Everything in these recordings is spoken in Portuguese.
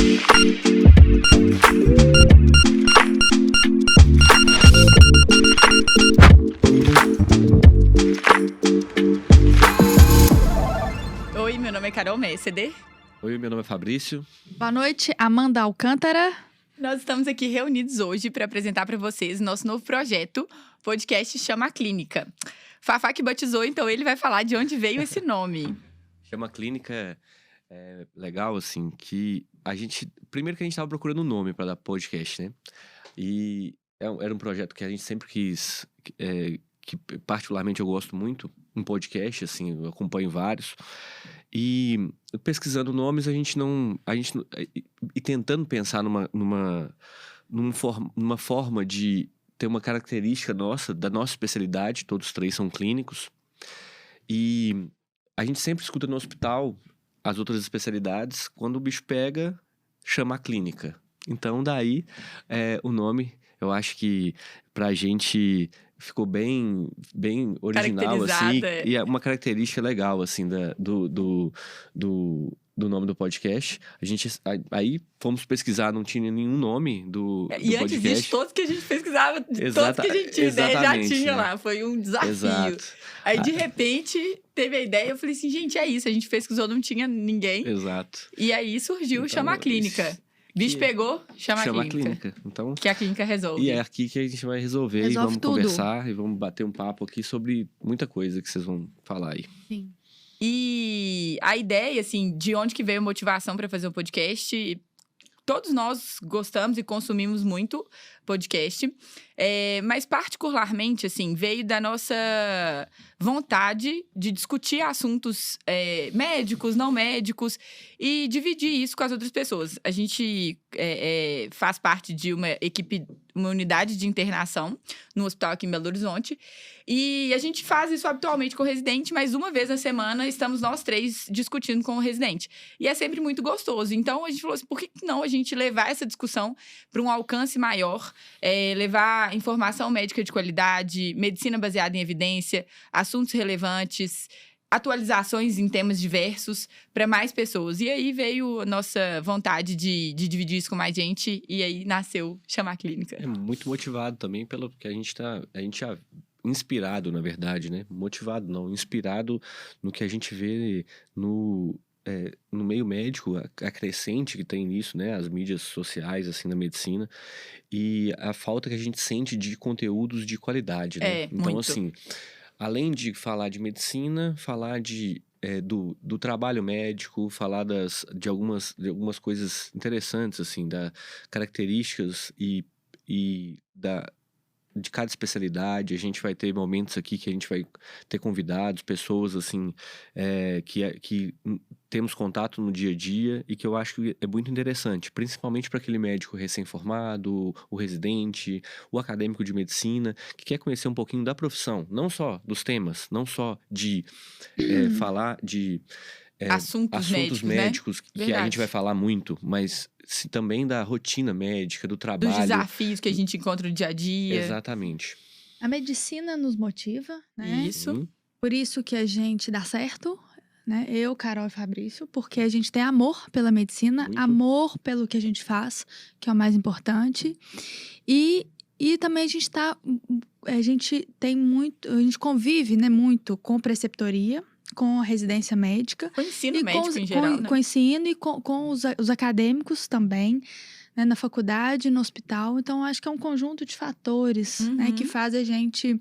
Oi, meu nome é Carol Messeder. Oi, meu nome é Fabrício. Boa noite, Amanda Alcântara. Nós estamos aqui reunidos hoje para apresentar para vocês nosso novo projeto, podcast Chama a Clínica. Fafá que batizou, então ele vai falar de onde veio esse nome. Chama a Clínica é legal, assim, que a gente... Primeiro que a gente estava procurando um nome para dar podcast, né? E era um projeto que a gente sempre quis... que particularmente eu gosto muito, um podcast, assim, eu acompanho vários. E pesquisando nomes, a gente não... E tentando pensar numa forma de ter uma característica nossa, da nossa especialidade, todos três são clínicos. E a gente sempre escuta no hospital as outras especialidades, quando o bicho pega, chama a clínica. Então, daí, o nome, eu acho que pra gente ficou bem original, assim. E é uma característica legal, assim, do nome do podcast. Aí fomos pesquisar, não tinha nenhum nome do podcast. E antes disso, todos que a gente pesquisava, todos que a gente tinha ideia, já tinha, né? Lá. Foi um desafio. Exato. Aí, de repente, teve a ideia, eu falei assim, gente, é isso. A gente pesquisou, não tinha ninguém. Exato. E aí surgiu o Chama a Clínica. Bicho pegou, chama a clínica. Então, que a clínica resolve. E é aqui que a gente vai resolve e vamos conversar e vamos bater um papo aqui sobre muita coisa que vocês vão falar aí. Sim. E a ideia, assim, de onde que veio a motivação para fazer o podcast, todos nós gostamos e consumimos muito podcast, mas particularmente, assim, veio da nossa vontade de discutir assuntos médicos, não médicos, e dividir isso com as outras pessoas. A gente faz parte de uma equipe, uma unidade de internação no hospital aqui em Belo Horizonte, e a gente faz isso habitualmente com o residente, mas uma vez na semana estamos nós três discutindo com o residente. E é sempre muito gostoso. Então, a gente falou assim, por que não a gente levar essa discussão para um alcance maior, levar informação médica de qualidade, medicina baseada em evidência, assuntos relevantes, atualizações em temas diversos para mais pessoas. E aí veio a nossa vontade de dividir isso com mais gente, e aí nasceu Chama a Clínica. É muito motivado também pelo que a gente já inspirado, na verdade, né? Motivado não, inspirado no que a gente vê no meio médico, a crescente que tem nisso, né? As mídias sociais, assim, na medicina. E a falta que a gente sente de conteúdos de qualidade, né? Então, muito. assim, além de falar de medicina, falar do trabalho médico, falar de algumas coisas interessantes, assim, da características de cada especialidade. A gente vai ter momentos aqui que a gente vai ter convidados, pessoas assim, que temos contato no dia a dia e que eu acho que é muito interessante, principalmente para aquele médico recém-formado, o residente, o acadêmico de medicina, que quer conhecer um pouquinho da profissão, não só dos temas, não só de falar de assuntos médicos, né? Que a gente vai falar muito, mas também da rotina médica, do trabalho. Dos desafios que a gente encontra no dia a dia. Exatamente. A medicina nos motiva, né? Isso. Por isso que a gente dá certo, né? Eu, Carol e Fabrício, porque a gente tem amor pela medicina, Muito. amor pelo que a gente faz, que é o mais importante. E também a gente convive, né, muito com preceptoria, com a residência médica. Com o ensino médico em geral, né? Com o ensino e com os acadêmicos também, né, na faculdade, no hospital. Então, acho que é um conjunto de fatores, né, que faz a gente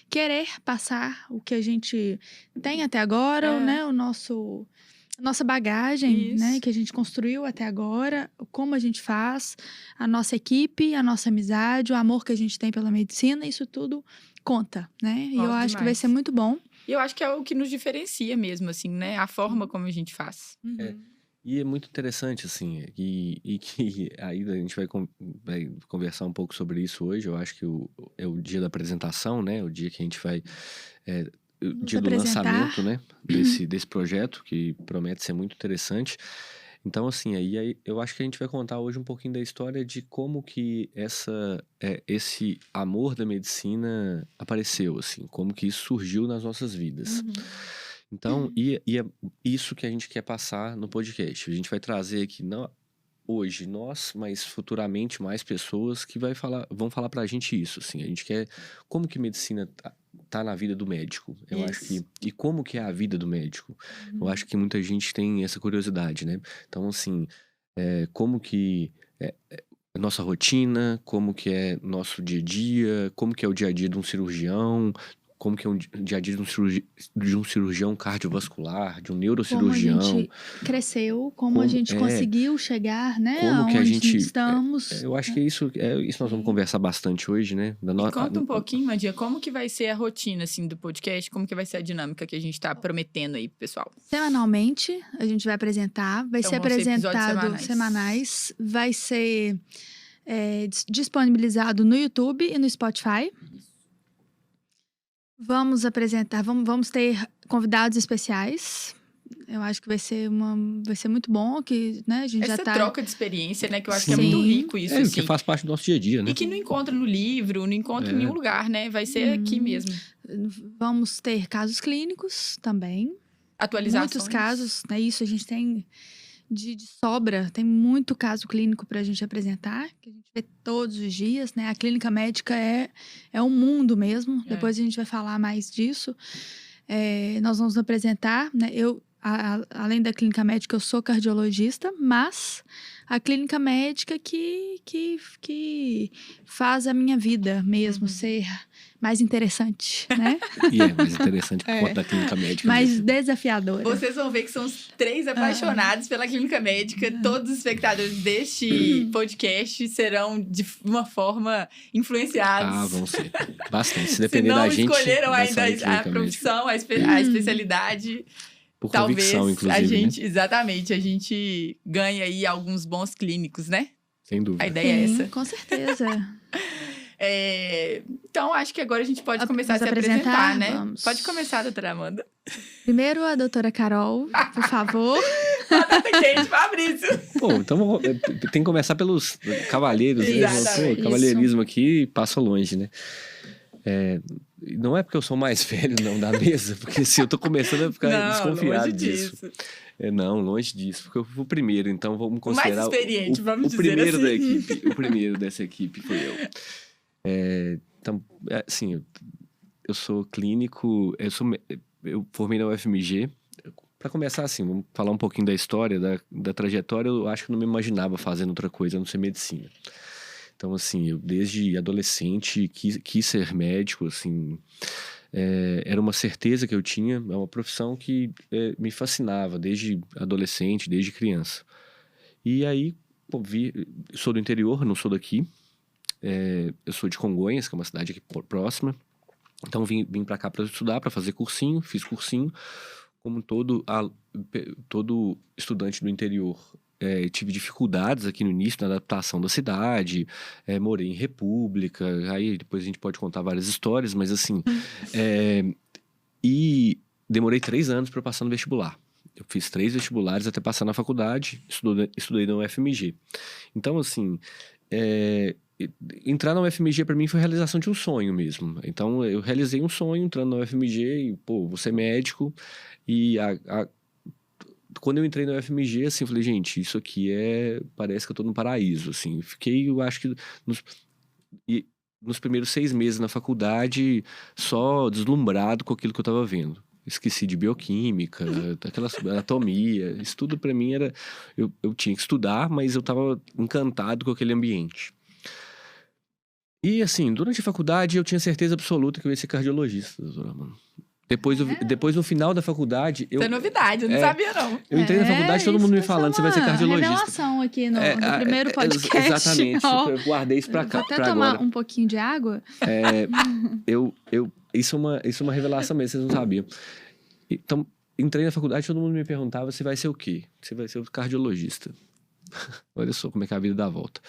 querer passar o que a gente tem até agora, né, a nossa bagagem, né, que a gente construiu até agora, como a gente faz, a nossa equipe, a nossa amizade, o amor que a gente tem pela medicina, isso tudo conta, né? E eu acho que vai ser muito bom. E eu acho que é o que nos diferencia mesmo, assim, né? A forma como a gente faz. E é muito interessante, assim, e que aí a gente vai conversar um pouco sobre isso hoje. Eu acho que é o dia da apresentação, né? O dia que a gente vai... o dia do lançamento, né? Desse projeto, que promete ser muito interessante. Então, assim, aí eu acho que a gente vai contar hoje um pouquinho da história de como que esse amor da medicina apareceu, assim, como que isso surgiu nas nossas vidas. Então, e é isso que a gente quer passar no podcast. A gente vai trazer aqui hoje nós, mas futuramente mais pessoas que vão falar pra gente isso, assim. A gente quer como que medicina tá na vida do médico. Eu acho que e como que é a vida do médico. Eu acho que muita gente tem essa curiosidade, né? Então, assim, como que é a nossa rotina, como que é nosso dia a dia, como que é o dia a dia de um cirurgião, como que é um dia a dia de um cirurgião cardiovascular, de um Como a neurocirurgião. gente cresceu, como a gente conseguiu chegar, né? Como que a Aonde gente estamos. eu acho que isso nós vamos conversar bastante hoje, né? E conta um pouquinho, Mandia, como que vai ser a rotina, assim, do podcast? Como que vai ser a dinâmica que a gente tá prometendo aí pro pessoal? Semanalmente, a gente vai apresentar. Vai Então, ser vão ser episódios apresentado semanais. Vai ser disponibilizado no YouTube e no Spotify. Vamos apresentar, vamos ter convidados especiais. Eu acho que vai ser muito bom, que, né, a gente Essa já tá... troca de experiência, né? Que eu acho que é Sim. muito rico isso, assim. que faz parte do nosso dia a dia, né? E que não encontra no livro, não encontra em nenhum lugar, né? Vai ser aqui mesmo. Vamos ter casos clínicos também. Atualizações. Muitos casos, né? Isso a gente tem de sobra. Tem muito caso clínico pra gente apresentar, que a gente vê todos os dias, né? A clínica médica é um mundo mesmo. Depois a gente vai falar mais disso. Nós vamos apresentar, né? Além da clínica médica, eu sou cardiologista, mas a clínica médica que faz a minha vida mesmo ser mais interessante, né? E é mais interessante por conta da clínica médica. Mais mesmo. desafiadora. Vocês vão ver que são os 3 apaixonados pela clínica médica. Todos os espectadores deste podcast serão, de uma forma, influenciados. Vão ser. Bastante. Se depender da gente. Se não escolheram vai ainda sair clínica a profissão, a especialidade... Por Talvez convicção, inclusive, a gente, né? exatamente, a gente ganhe aí alguns bons clínicos, né? Sem dúvida. A ideia é essa. Com certeza. Então, acho que agora a gente pode começar a se apresentar, né? Vamos. Pode começar, doutora Amanda. Primeiro, a doutora Carol, por favor. Batata quente, Fabrício. Pô, então tem que começar pelos cavalheiros, né? Exatamente. Pô, cavalheirismo aqui passa longe, né? Não é porque eu sou mais velho, não, da mesa, porque se eu tô começando a ficar desconfiado longe disso. Não, longe disso, porque eu fui o primeiro, então vamos O considerar... mais experiente, vamos dizer primeiro assim. da equipe, o primeiro dessa equipe foi eu. Então, assim, eu sou clínico, eu formei na UFMG. Para começar, assim, vamos falar um pouquinho da história, da trajetória. Eu acho que eu não me imaginava fazendo outra coisa a não ser medicina. Então, assim, eu desde adolescente quis ser médico, assim... era uma certeza que eu tinha, é uma profissão que me fascinava desde adolescente, desde criança. E aí, sou do interior, não sou daqui. Eu sou de Congonhas, que é uma cidade aqui próxima. Então, vim para cá para estudar, para fazer cursinho, fiz cursinho. Como todo estudante do interior, tive dificuldades aqui no início na adaptação da cidade, morei em república, aí depois a gente pode contar várias histórias, mas assim, e demorei 3 anos para passar no vestibular. Eu fiz 3 vestibulares até passar na faculdade, estudei na UFMG. Então, assim, entrar na UFMG para mim foi a realização de um sonho mesmo. Então, eu realizei um sonho entrando na UFMG e, vou ser médico. E quando eu entrei na UFMG, assim, eu falei, gente, isso aqui parece que eu tô no paraíso, assim. Fiquei, eu acho que nos primeiros 6 meses na faculdade, só deslumbrado com aquilo que eu tava vendo. Esqueci de bioquímica, aquela anatomia, isso tudo para mim era... Eu tinha que estudar, mas eu tava encantado com aquele ambiente. E, assim, durante a faculdade, eu tinha certeza absoluta que eu ia ser cardiologista, doutora Amanda. Depois, no final da faculdade... Isso é novidade, eu não sabia, não. Eu entrei na faculdade, todo mundo me falando, você vai ser cardiologista. Revelação aqui no primeiro podcast. Exatamente, eu guardei isso pra cá. Vou até tomar um pouquinho de água. Isso é uma revelação mesmo, vocês não sabiam. Então, entrei na faculdade, todo mundo me perguntava, você vai ser o quê? Você vai ser o cardiologista. Olha só como é que a vida dá a volta.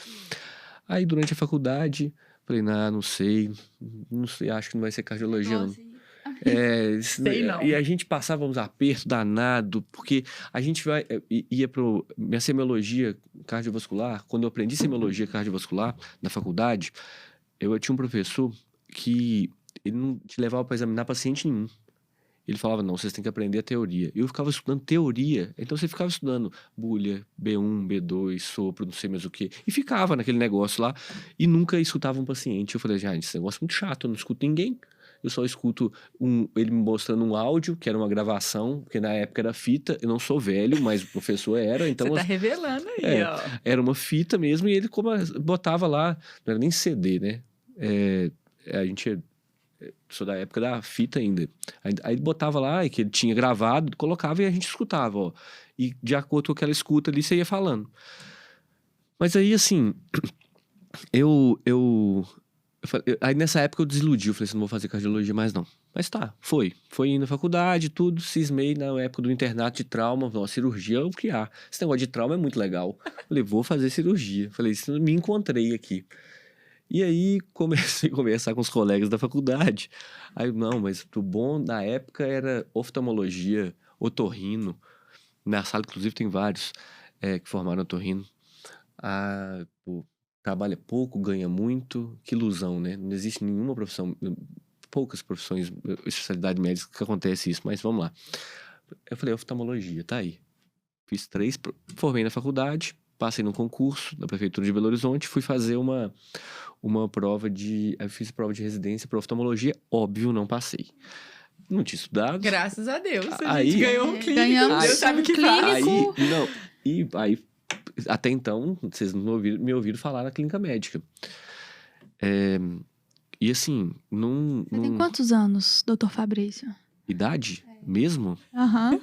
Aí, durante a faculdade, falei, não sei, acho que não vai ser cardiologia, não. Sei não. E a gente passava uns apertos danados, porque a gente ia pro minha semiologia cardiovascular. Quando eu aprendi semiologia cardiovascular na faculdade, eu tinha um professor que ele não te levava para examinar paciente nenhum. Ele falava, não, vocês têm que aprender a teoria. Eu ficava estudando teoria, então você ficava estudando bulha, B1, B2, sopro, não sei mais o quê. E ficava naquele negócio lá e nunca escutava um paciente. Eu falei, gente, esse negócio é muito chato, eu não escuto ninguém. Eu só escuto ele me mostrando um áudio, que era uma gravação, porque na época era fita, eu não sou velho, mas o professor era, então... Você tá revelando aí, ó. Era uma fita mesmo e ele botava lá, não era nem CD, né? A gente... Sou da época da fita ainda. Aí ele botava lá, que ele tinha gravado, colocava e a gente escutava, ó. E de acordo com aquela escuta ali, você ia falando. Mas aí, assim, aí nessa época eu desiludi, eu falei assim, não vou fazer cardiologia mais não. Mas tá, foi indo na faculdade, tudo, cismei na época do internato de trauma, nossa, cirurgia é o que há. Esse negócio de trauma é muito legal. Falei, vou fazer cirurgia. Falei, me encontrei aqui. E aí comecei a conversar com os colegas da faculdade. Aí, não, mas o bom na época era oftalmologia, otorrino. Na sala, inclusive, tem vários que formaram otorrino. Trabalha pouco, ganha muito. Que ilusão, né? Não existe nenhuma profissão, poucas profissões, especialidade médica que acontece isso, mas vamos lá. Eu falei, oftalmologia, tá aí. Fiz 3, formei na faculdade, passei no concurso da Prefeitura de Belo Horizonte, fui fazer uma prova eu fiz prova de residência para oftalmologia, óbvio, não passei. Não tinha estudado. Graças a Deus, a gente ganhou um clínico. Ganhamos Deus sabe o que faz. Aí, até então, vocês não me ouviram falar na clínica médica. E assim, Você tem quantos anos, doutor Fabrício? Idade? Mesmo? Aham.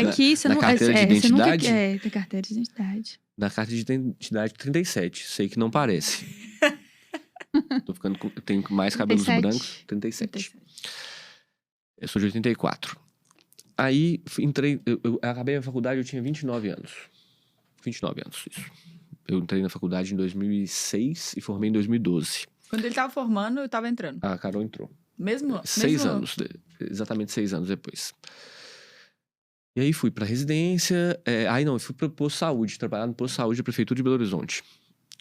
Aqui você na não... carteira de identidade? Tem carteira de identidade. Na carteira de identidade, 37. Sei que não parece. Tenho mais cabelos 37. brancos. 37. Eu sou de 84. Aí, entrei... Eu acabei a faculdade, eu tinha 29 anos. 29 anos, isso. Eu entrei na faculdade em 2006 e formei em 2012. Quando ele tava formando, eu tava entrando. A Carol entrou. Mesmo? 6 anos. Exatamente 6 anos depois. E aí fui pra residência. Eu fui pro posto de saúde, trabalhar no posto de saúde da Prefeitura de Belo Horizonte.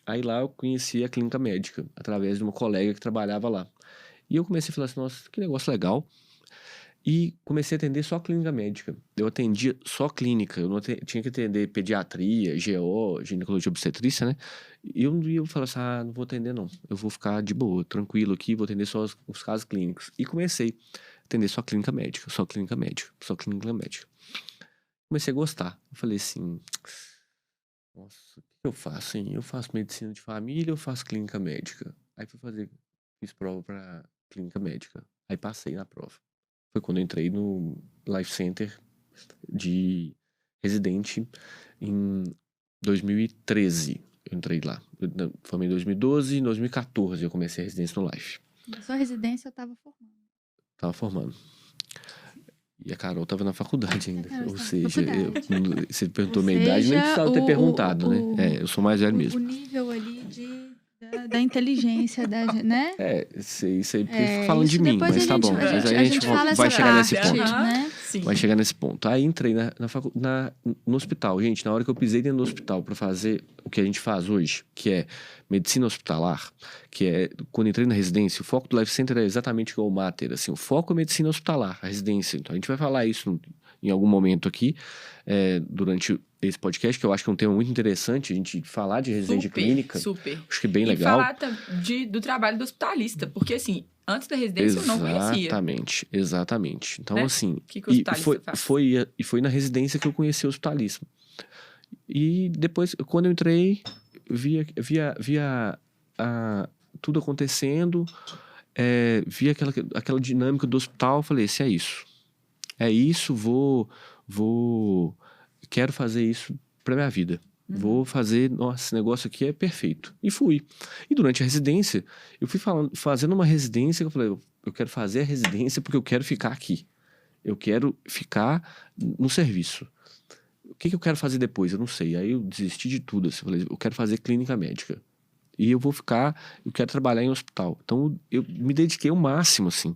Aí lá eu conheci a clínica médica, através de uma colega que trabalhava lá. E eu comecei a falar assim, nossa, que negócio legal. E comecei a atender só clínica médica. Eu atendia só clínica. Eu não tinha que atender pediatria, GO, ginecologia obstetrícia, né? E eu falei assim, não vou atender não. Eu vou ficar de boa, tranquilo aqui, vou atender só os casos clínicos. E comecei a atender só clínica médica, só clínica médica, só clínica médica. Comecei a gostar. Eu falei assim, nossa, o que eu faço, hein? Eu faço medicina de família ou faço clínica médica? Aí fiz prova pra clínica médica. Aí passei na prova. Foi quando eu entrei no Life Center de residente em 2013. Eu entrei lá. Eu formei em 2012, em 2014 eu comecei a residência no Life. Na sua residência eu tava formando. Tava formando. E a Carol tava na faculdade ainda. Ou seja, você perguntou minha idade, nem precisava ter perguntado, né? Eu sou mais velho mesmo. O nível ali da inteligência, né? Isso aí fica falando de mim, mas tá bom. Mas aí a gente vai chegar nesse ponto. Né? Vai chegar nesse ponto. Aí entrei no hospital. Gente, na hora que eu pisei dentro do hospital pra fazer o que a gente faz hoje, que é medicina hospitalar, que é, quando entrei na residência, o foco do Life Center é exatamente igual o Mater, assim, o foco é medicina hospitalar, a residência. Então a gente vai falar isso em algum momento aqui, durante esse podcast, que eu acho que é um tema muito interessante, a gente falar de residência clínica. Super. Acho que é bem e legal. E falar do trabalho do hospitalista, porque assim, antes da residência eu não conhecia. Exatamente. Então, assim, o que o hospitalista faz? Foi na residência que eu conheci o hospitalismo. E depois, quando eu entrei, via tudo acontecendo, via aquela dinâmica do hospital, falei, se é isso. É isso, quero fazer isso pra minha vida. Vou fazer, nossa, esse negócio aqui é perfeito. E fui. E durante a residência, eu fui fazendo uma residência, que eu falei, eu quero fazer a residência porque eu quero ficar aqui. Eu quero ficar no serviço. O que eu quero fazer depois? Eu não sei. Aí eu desisti de tudo. Assim, eu falei, eu quero fazer clínica médica. E eu quero trabalhar em hospital. Então, eu me dediquei ao máximo, assim.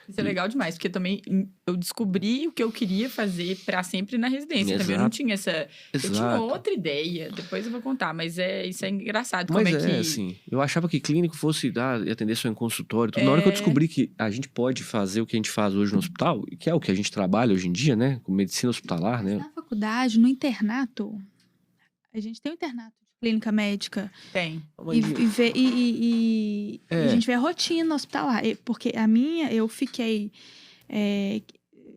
Isso é legal demais, porque também eu descobri o que eu queria fazer pra sempre na residência. Também eu não tinha essa... Eu tinha outra ideia, depois eu vou contar, mas isso é engraçado. Mas como é que... assim, eu achava que clínico fosse atender só em consultório. Na hora que eu descobri que a gente pode fazer o que a gente faz hoje no hospital, que é o que a gente trabalha hoje em dia, né? Com medicina hospitalar, né? Na faculdade, no internato, a gente tem um internato de clínica médica. Tem. E a gente vê a rotina hospitalar. Porque eu fiquei...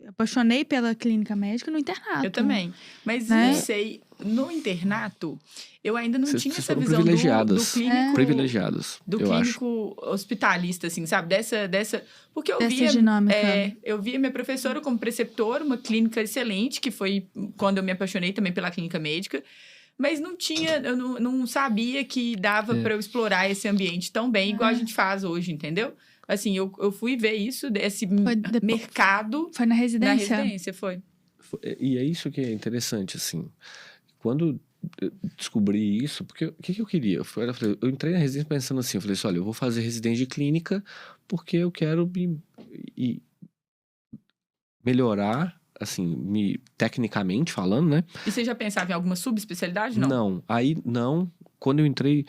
apaixonei pela clínica médica no internato. Eu também. Mas né? não sei, no internato, eu ainda não tinha essa visão privilegiadas, do clínico... privilegiaadas, do clínico hospitalista, assim, sabe? Porque eu via... dinâmica. Eu via minha professora como preceptora, uma clínica excelente, que foi quando eu me apaixonei também pela clínica médica. Mas eu não sabia que dava para eu explorar esse ambiente tão bem, igual a gente faz hoje, entendeu? Assim, eu fui ver isso, desse mercado... Foi na residência? Na residência, foi. E é isso que é interessante, assim. Quando eu descobri isso, porque o que eu queria? Eu entrei na residência pensando assim, eu falei assim, olha, eu vou fazer residência de clínica porque eu quero melhorar, assim, tecnicamente falando, né? E você já pensava em alguma subespecialidade, não? Não, aí não. Quando eu entrei,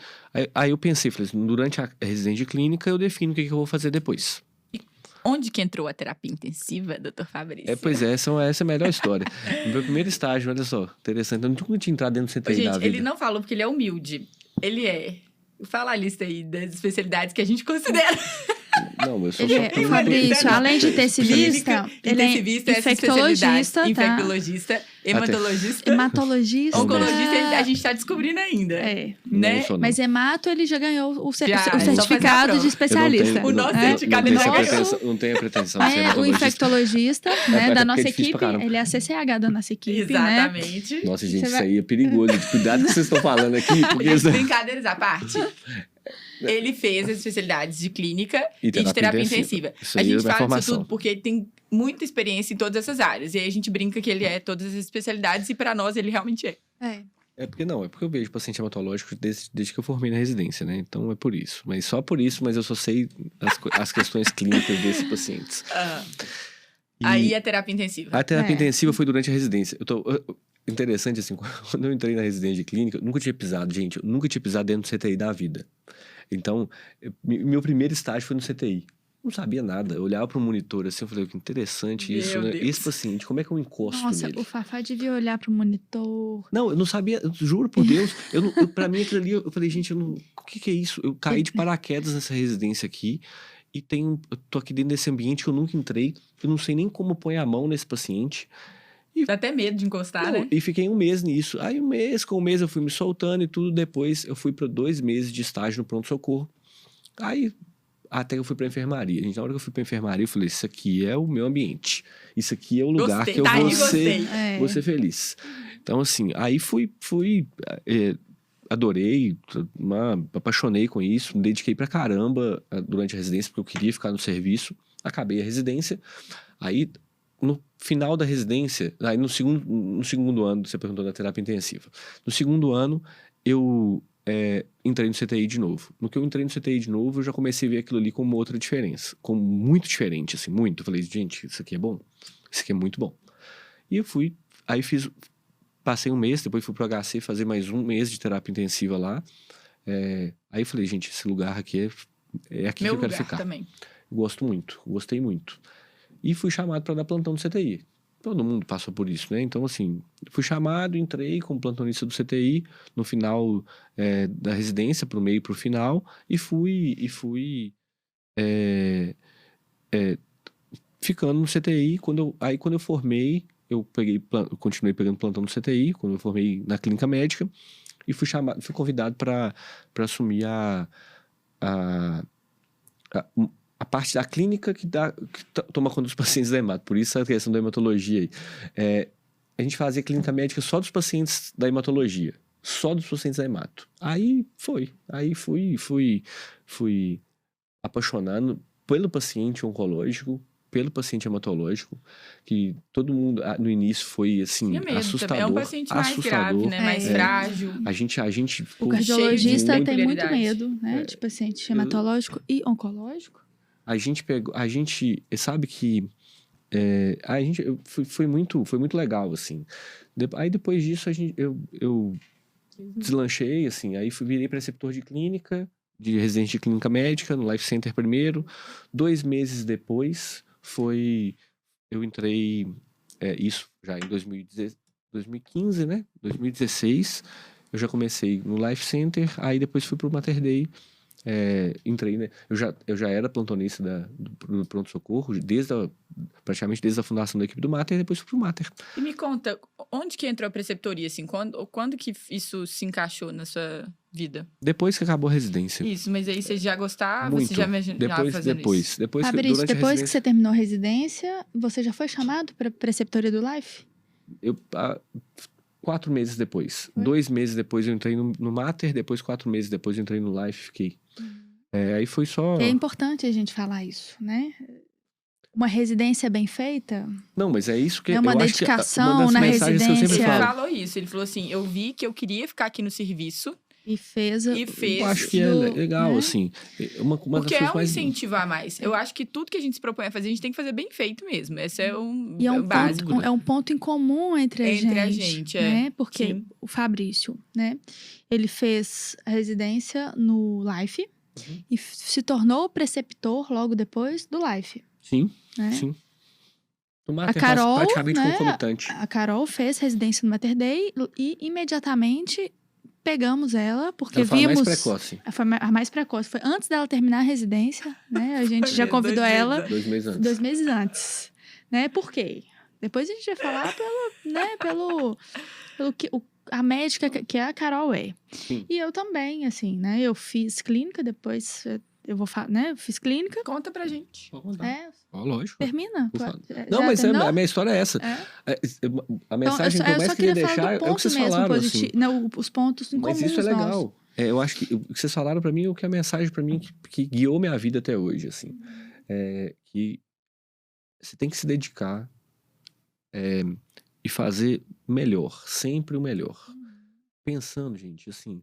aí eu pensei, falei assim, durante a residência de clínica eu defino o que eu vou fazer depois. E onde que entrou a terapia intensiva, doutor Fabrício? Pois é, essa é a melhor história. No meu primeiro estágio, olha só, interessante, eu nunca tinha entrado dentro do CTI da vida. Ele não falou porque ele é humilde. Ele é. Fala a lista aí das especialidades que a gente considera. Não, eu sou Fabrício, além de intensivista, ele é infectologista, infectologista, hematologista, oncologista, a gente tá descobrindo ainda. Né? Mas hemato, ele já ganhou o certificado de especialista. O nosso certificado não tem a pretensão de ser o infectologista, né, da nossa equipe, ele é a CCH da nossa equipe, exatamente. Né? Nossa, gente, isso aí é perigoso. Cuidado com o que vocês estão falando aqui. Porque brincadeiras à parte. Ele fez as especialidades de clínica e de terapia intensiva. A gente fala disso tudo porque ele tem muita experiência em todas essas áreas. E aí a gente brinca que ele é todas as especialidades e para nós ele realmente é. É porque eu vejo paciente hematológico desde que eu formei na residência, né? Então é por isso. Mas só por isso, mas eu só sei as questões clínicas desses pacientes. Aí a terapia intensiva. A terapia intensiva foi durante a residência. Interessante, assim, quando eu entrei na residência de clínica, eu nunca tinha pisado dentro do CTI da vida. Então, meu primeiro estágio foi no CTI. Não sabia nada. Eu olhava para o monitor assim, eu falei, que interessante isso, né? Esse paciente, como é que eu encosto nele? Nossa, o Fafá devia olhar para o monitor. Não, eu não sabia, eu juro por Deus. Para mim, aquilo ali, eu falei, gente, o que é isso? Eu caí de paraquedas nessa residência aqui e eu tô aqui dentro desse ambiente que eu nunca entrei. Eu não sei nem como põe a mão nesse paciente. Dá até medo de encostar, né? E fiquei um mês nisso. Aí com um mês eu fui me soltando e tudo. Depois eu fui para 2 meses de estágio no pronto-socorro. Aí até eu fui para enfermaria. Na hora que eu fui para enfermaria, eu falei, isso aqui é o meu ambiente. Isso aqui é o lugar que eu vou ser feliz. Então, assim, aí fui adorei, apaixonei com isso, me dediquei pra caramba durante a residência, porque eu queria ficar no serviço. Acabei a residência. Aí, no final da residência, aí no segundo ano, você perguntou da terapia intensiva. No segundo ano, eu entrei no CTI de novo. No que eu entrei no CTI de novo, eu já comecei a ver aquilo ali com uma outra diferença. Como muito diferente, assim, muito. Eu falei, gente, isso aqui é bom. Isso aqui é muito bom. E eu fui, aí passei um mês, depois fui pro HC fazer mais 1 mês de terapia intensiva lá. Aí eu falei, gente, esse lugar aqui é aqui que eu quero ficar. Também. Gosto muito, gostei muito. E fui chamado para dar plantão no CTI. Todo mundo passou por isso, né? Então, assim, fui chamado, entrei como plantonista do CTI no final da residência, pro meio e pro final, e fui ficando no CTI. Quando eu formei, eu continuei pegando plantão no CTI, quando eu formei na clínica médica, e fui convidado para assumir a parte da clínica que toma conta dos pacientes da hemato. Por isso a questão da hematologia aí. A gente fazia clínica médica só dos pacientes da hematologia. Só dos pacientes da hemato. Aí fui apaixonando pelo paciente oncológico, pelo paciente hematológico, que todo mundo no início foi assim, assustador. É um paciente mais grave, né? Mais frágil. A gente o cardiologista tem muito medo, né? De paciente hematológico e oncológico. sabe que foi muito legal, assim. Aí depois disso eu deslanchei, assim, aí virei preceptor de clínica, de residente de clínica médica, no Life Center primeiro. 2 meses depois eu entrei, isso já em 2015, né? 2016, eu já comecei no Life Center, aí depois fui pro Mater Dei. Entrei, né? Eu já era plantonista do pronto-socorro, praticamente desde a fundação da equipe do Mater, e depois fui pro Mater. E me conta, onde que entrou a preceptoria, assim? Quando que isso se encaixou na sua vida? Depois que acabou a residência. Isso, mas aí você já gostava? Muito. Você já imaginava fazendo isso? Fabrício, depois que você terminou a residência, você já foi chamado para preceptoria do Life? 4 meses depois. 2 meses depois eu entrei no Mater, depois 4 meses depois eu entrei no Life, fiquei. Aí foi só... É importante a gente falar isso, né? Uma residência bem feita... Não, mas é isso que... É uma dedicação uma na residência. Ele falou isso, ele falou assim, eu vi que eu queria ficar aqui no serviço... E fez. Eu acho que é legal, né? Assim. Porque é um incentivo a mais. Eu acho que tudo que a gente se propõe a fazer, a gente tem que fazer bem feito mesmo. Esse é básico. É um ponto em comum entre a gente. Né? Porque Sim. o Fabrício, né? Ele fez a residência no Life e se tornou preceptor logo depois do Life. Sim, né? sim. O A Mater Carol, praticamente né? concomitante. A Carol fez residência no Mater Dei e imediatamente pegamos ela, porque ela foi vimos... a mais precoce. Foi a mais precoce. Foi antes dela terminar a residência, né? A gente já convidou ela... 2 meses antes. 2 meses antes. Né? Por quê? Depois a gente vai falar pelo que a médica que a Carol é. Sim. E eu também, assim, né? Eu fiz clínica, depois eu vou falar, né? Eu fiz clínica. Conta pra gente. Lógico. Termina? Não, mas a minha história é essa. A mensagem que eu mais queria deixar é o que vocês falaram. Assim. Não, os pontos em comuns. Mas isso é legal. Eu acho que o que vocês falaram pra mim é o que a mensagem pra mim que guiou minha vida até hoje, assim. Que você tem que se dedicar e fazer melhor, sempre o melhor. Pensando, gente, assim,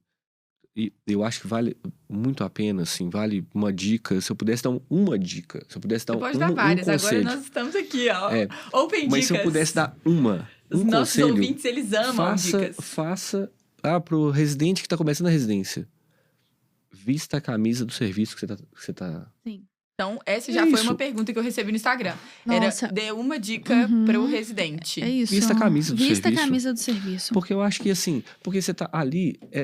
e eu acho que vale muito a pena, assim, vale uma dica. Se eu pudesse dar uma dica, se eu pudesse dar pode dar várias, conselho, agora nós estamos aqui, ó. Open mas dicas. se eu pudesse dar um nossos conselho, ouvintes, eles amam dicas. Faça pro residente que tá começando a residência. Vista a camisa do serviço que você tá... Sim. Então, essa já foi uma pergunta que eu recebi no Instagram. Nossa. Dê uma dica para o residente. É isso. Vista a camisa do serviço. Vista a camisa do serviço. Porque eu acho que, assim, porque você tá ali, é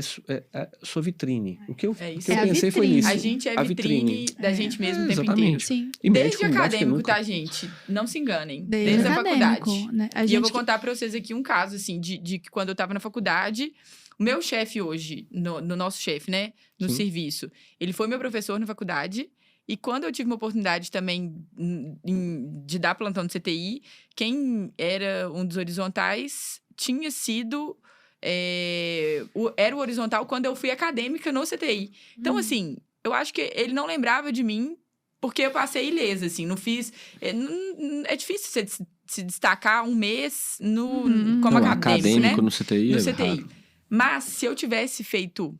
sua vitrine. O que eu vitrine. pensei foi nisso. A gente é a vitrine da gente mesmo o tempo exatamente. inteiro. Sim. E desde acadêmico, tá, gente? Não se enganem. Desde a faculdade. Né? E eu vou contar pra vocês aqui um caso, assim, de que quando eu tava na faculdade... O meu chefe hoje, no nosso chefe, né? No serviço. Ele foi meu professor na faculdade. E quando eu tive uma oportunidade também de dar plantão de CTI, quem era um dos horizontais tinha sido... era o horizontal quando eu fui acadêmica no CTI. Então, assim, eu acho que ele não lembrava de mim porque eu passei ilesa, assim. Não fiz... É difícil você se destacar um mês como acadêmico, né? No CTI no CTI. Mas, se eu tivesse feito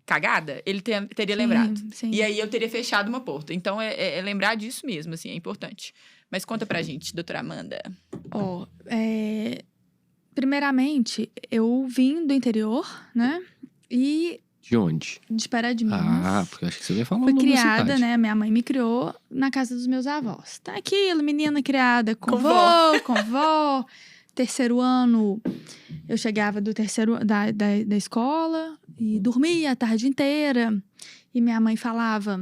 cagada, ele teria lembrado. Sim. E aí, eu teria fechado uma porta. Então, é lembrar disso mesmo, assim, é importante. Mas conta pra gente, doutora Amanda. Primeiramente, eu vim do interior, né? E... De onde? De Pará de Minas. Porque acho que você vai falar Fui criada, né? Minha mãe me criou na casa dos meus avós. Tá aquilo, menina criada com vó. Terceiro ano, eu chegava do terceiro da escola e dormia a tarde inteira. E minha mãe falava...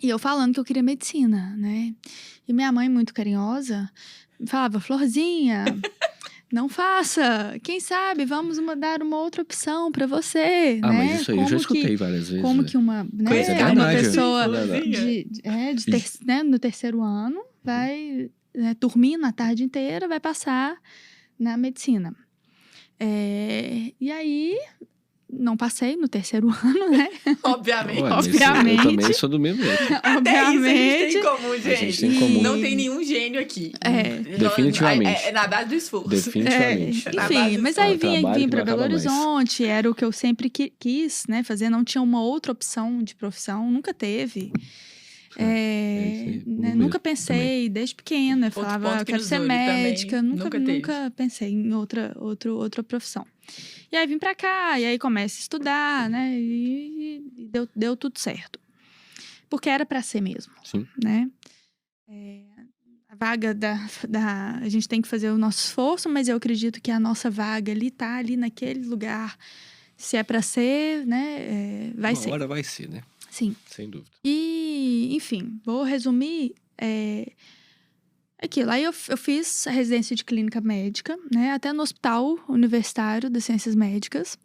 E eu falando que eu queria medicina, né? E minha mãe, muito carinhosa, falava... Florzinha, não faça. Quem sabe, vamos dar uma outra opção pra você, né? Mas isso aí eu já escutei várias vezes. Como que uma pessoa no terceiro ano vai dormindo a tarde inteira, vai passar... na medicina. E aí, não passei no terceiro ano, né? Obviamente. Obviamente. Eu também sou do mesmo jeito. Obviamente. A gente tem em comum, gente. Não tem nenhum gênio aqui. Definitivamente. É na base do esforço. Definitivamente. Enfim, mas aí vim para Belo Horizonte, era o que eu sempre quis, né, fazer. Não tinha uma outra opção de profissão, nunca teve. Nunca pensei, desde pequena, eu falava, ponto eu que quero nos ser une médica, também, nunca pensei em outra profissão. E aí vim pra cá, e aí começo a estudar, né? E deu tudo certo. Porque era pra ser mesmo, Sim. né? A vaga a gente tem que fazer o nosso esforço, mas eu acredito que a nossa vaga ali tá ali naquele lugar. Se é pra ser, né? Vai ser. Uma hora vai ser, né? Sim. Sem dúvida. E, enfim, vou resumir aquilo. Aí eu fiz a residência de clínica médica, né? Até no Hospital Universitário das Ciências Médicas.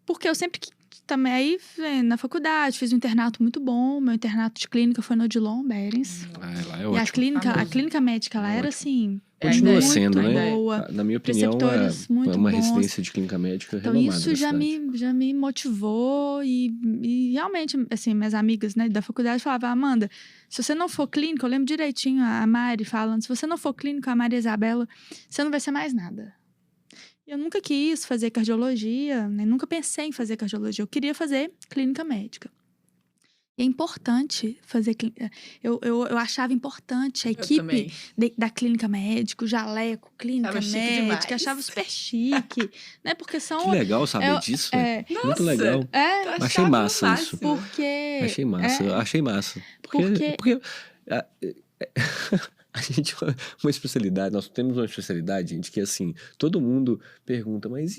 Porque eu sempre também aí na faculdade fiz um internato muito bom. Meu internato de clínica foi no Odilon Berens. Lá é E ótimo. a clínica médica lá era ótimo. assim. Continua muito sendo, né? boa. Na minha opinião, Preceptores muito uma bons. residência de clínica médica Então, renomada isso na já cidade. me motivou e realmente, assim, minhas amigas, né, da faculdade falavam, Amanda, se você não for clínica, eu lembro direitinho a Mari falando, se você não for clínica, a Maria Isabela, você não vai ser mais nada. Eu nunca quis fazer cardiologia, né, nunca pensei em fazer cardiologia, eu queria fazer clínica médica. E é importante fazer... Eu achava importante a equipe da clínica médica, o jaleco, clínica médica, achava super chique, né? Porque são... Que legal saber disso, velho. Muito legal. Achei massa isso. Porque... Achei massa. Porque a gente, uma especialidade, nós temos uma especialidade, gente, que assim, todo mundo pergunta, mas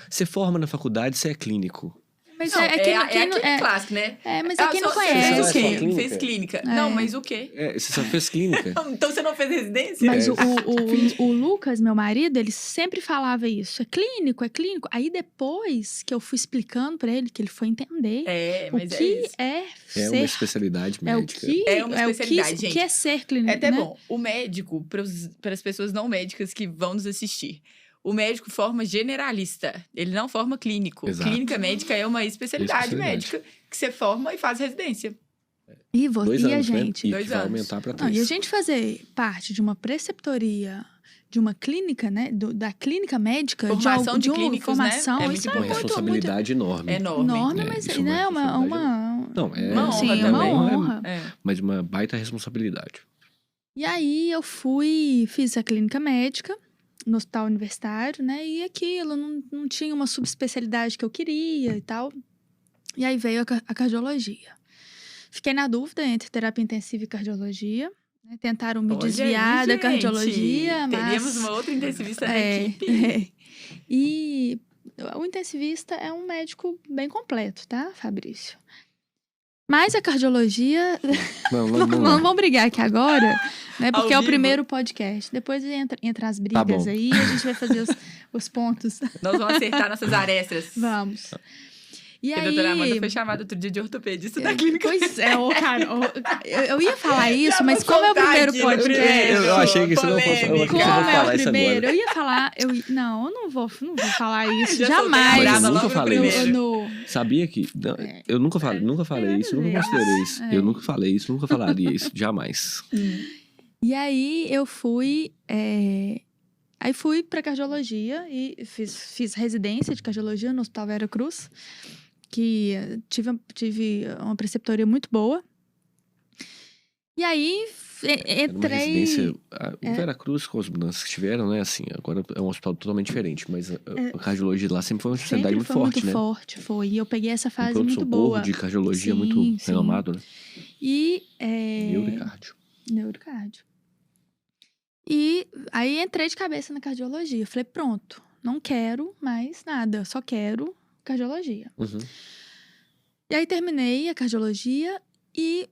você forma na faculdade, você é clínico. Mas não, aquele clássico, né? Mas quem não conhece. Fez o quê? Fez clínica. Não, mas o quê? Você só fez clínica. Então você não fez residência? Mas o Lucas, meu marido, ele sempre falava isso. É clínico. Aí depois que eu fui explicando pra ele, que ele foi entender o que é ser... É uma especialidade médica. É uma especialidade, gente. O que é ser clínico, É até né? bom. O médico, para as pessoas não médicas que vão nos assistir, o médico forma generalista, ele não forma clínico. Exato. Clínica médica é uma especialidade médica que você forma e faz residência. E 2 anos, a gente? Né? E 2 vai anos. aumentar para 3. E a gente fazer parte de uma preceptoria, de uma clínica, né? Da clínica médica, formação de clínicos, formação, né? É muito Isso bom. é Uma responsabilidade enorme. Enorme, mas isso né, uma Não, uma honra sim, também. uma honra. Mas uma baita responsabilidade. E aí eu fiz a clínica médica no hospital universitário, né? E aquilo, não tinha uma subespecialidade que eu queria e tal. E aí veio a cardiologia. Fiquei na dúvida entre terapia intensiva e cardiologia. Né? Tentaram me desviar da cardiologia, mas... Teríamos uma outra intensivista na equipe. E o intensivista é um médico bem completo, tá, Fabrício? Mas a cardiologia... Não vamos brigar aqui agora, né? Porque é o primeiro podcast. Depois entra as brigas aí, a gente vai fazer os pontos. Nós vamos acertar nossas arestas. Vamos. E aí... A doutora Amanda foi chamada outro dia de ortopedista da clínica. Pois é, cara, eu ia falar isso, mas como é o primeiro podcast... Eu achei que você não fosse falar isso agora. Como é o primeiro, eu ia falar... Não, eu não vou falar isso, jamais. Mas eu nunca falei isso. Sabia que... Eu nunca falei isso, nunca considerei isso. Eu nunca falei isso, nunca falaria isso, jamais. E aí eu fui... Aí fui pra cardiologia e fiz residência de cardiologia no Hospital Vera Cruz, que tive uma preceptoria muito boa. E aí entrei... O Vera Cruz, com as mudanças que tiveram, né? Assim, agora é um hospital totalmente diferente, mas a cardiologia lá sempre foi uma especialidade muito forte, né? Forte, foi. E eu peguei essa fase muito boa. De cardiologia muito renomado, né? E... Neurocárdio. E aí entrei de cabeça na cardiologia. Falei, pronto, não quero mais nada, só quero cardiologia. E aí terminei a cardiologia e,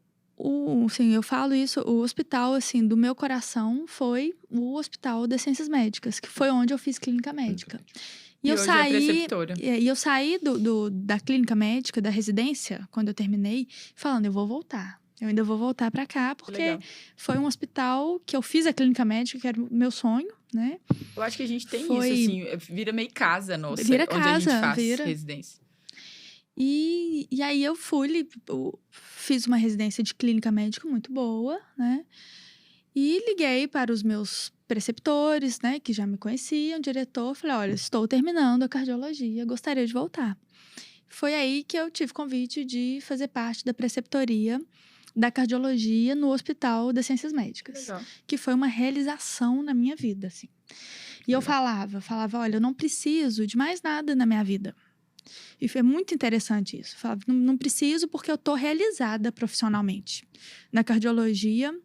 assim, eu falo isso, o hospital, assim, do meu coração foi o Hospital das Ciências Médicas, que foi onde eu fiz clínica médica. E eu saí da clínica médica, da residência, quando eu terminei, falando, eu vou voltar. Eu ainda vou voltar pra cá, porque foi um hospital que eu fiz a clínica médica, que era o meu sonho, né? Eu acho que a gente tem isso, assim, vira meio casa nossa, onde a gente faz residência. E aí eu fiz uma residência de clínica médica muito boa, né? E liguei para os meus preceptores, né, que já me conheciam, diretor, falei, olha, estou terminando a cardiologia, gostaria de voltar. Foi aí que eu tive convite de fazer parte da preceptoria da cardiologia no Hospital das Ciências Médicas. Legal. Que foi uma realização na minha vida, assim. E eu falava, olha, eu não preciso de mais nada na minha vida. E foi muito interessante isso. Eu falava, não preciso porque eu tô realizada profissionalmente. Na cardiologia,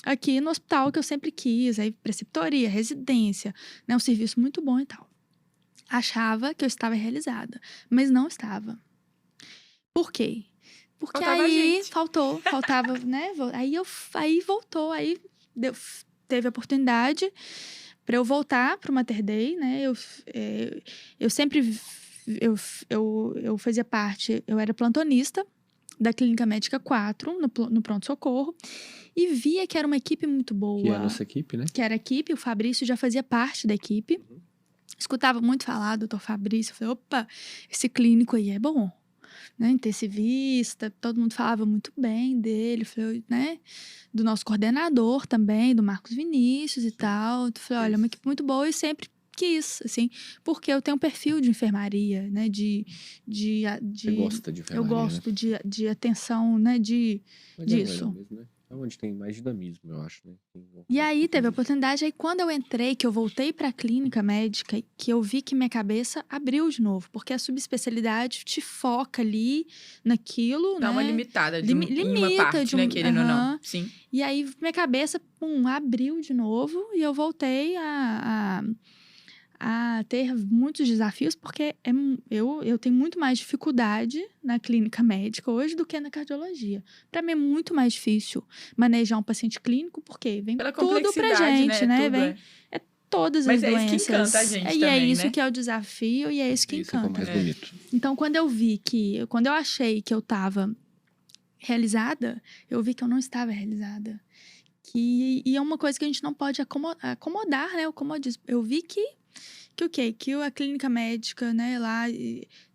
aqui no hospital que eu sempre quis, aí preceptoria, residência, né, um serviço muito bom e tal. Achava que eu estava realizada, mas não estava. Por quê? Porque Faltava aí gente. faltava, né? Aí voltou, aí teve a oportunidade para eu voltar para o Mater Dei, né? Eu sempre eu fazia parte, eu era plantonista da Clínica Médica 4, no pronto-socorro, e via que era uma equipe muito boa. Que é a nossa equipe, né? Que era a equipe, o Fabrício já fazia parte da equipe. Escutava muito falar do Dr. Fabrício. Eu falei, opa, esse clínico aí é bom. Né? Intensivista, todo mundo falava muito bem dele. Eu falei, né? Do nosso coordenador também, do Marcos Vinícius e tal. Eu falei, olha, é uma equipe muito boa e sempre quis, assim, porque eu tenho um perfil de enfermaria, né? Você gosta de enfermaria, eu gosto, né? de atenção, né? Mas disso. É mesmo, né? É onde tem mais dinamismo, eu acho, né? E aí teve a oportunidade, aí quando eu entrei, que eu voltei para a clínica médica, que eu vi que minha cabeça abriu de novo, porque a subespecialidade te foca ali naquilo, Dá né? uma limitada em uma Limita parte, né? Querendo ou não. Sim. E aí minha cabeça, abriu de novo e eu voltei a ter muitos desafios, porque eu tenho muito mais dificuldade na clínica médica hoje do que na cardiologia. Para mim é muito mais difícil manejar um paciente clínico, porque vem Pela tudo pra complexidade, gente, né? Tudo, Vem todas Mas as é doenças. isso que encanta a gente E é também, isso né? que é o desafio e é isso que Isso é o encanta. mais bonito. Então, quando eu achei que eu estava realizada, eu vi que eu não estava realizada. E é uma coisa que a gente não pode acomodar, né? O comodismo. Eu vi que o quê? Que a clínica médica, né, lá,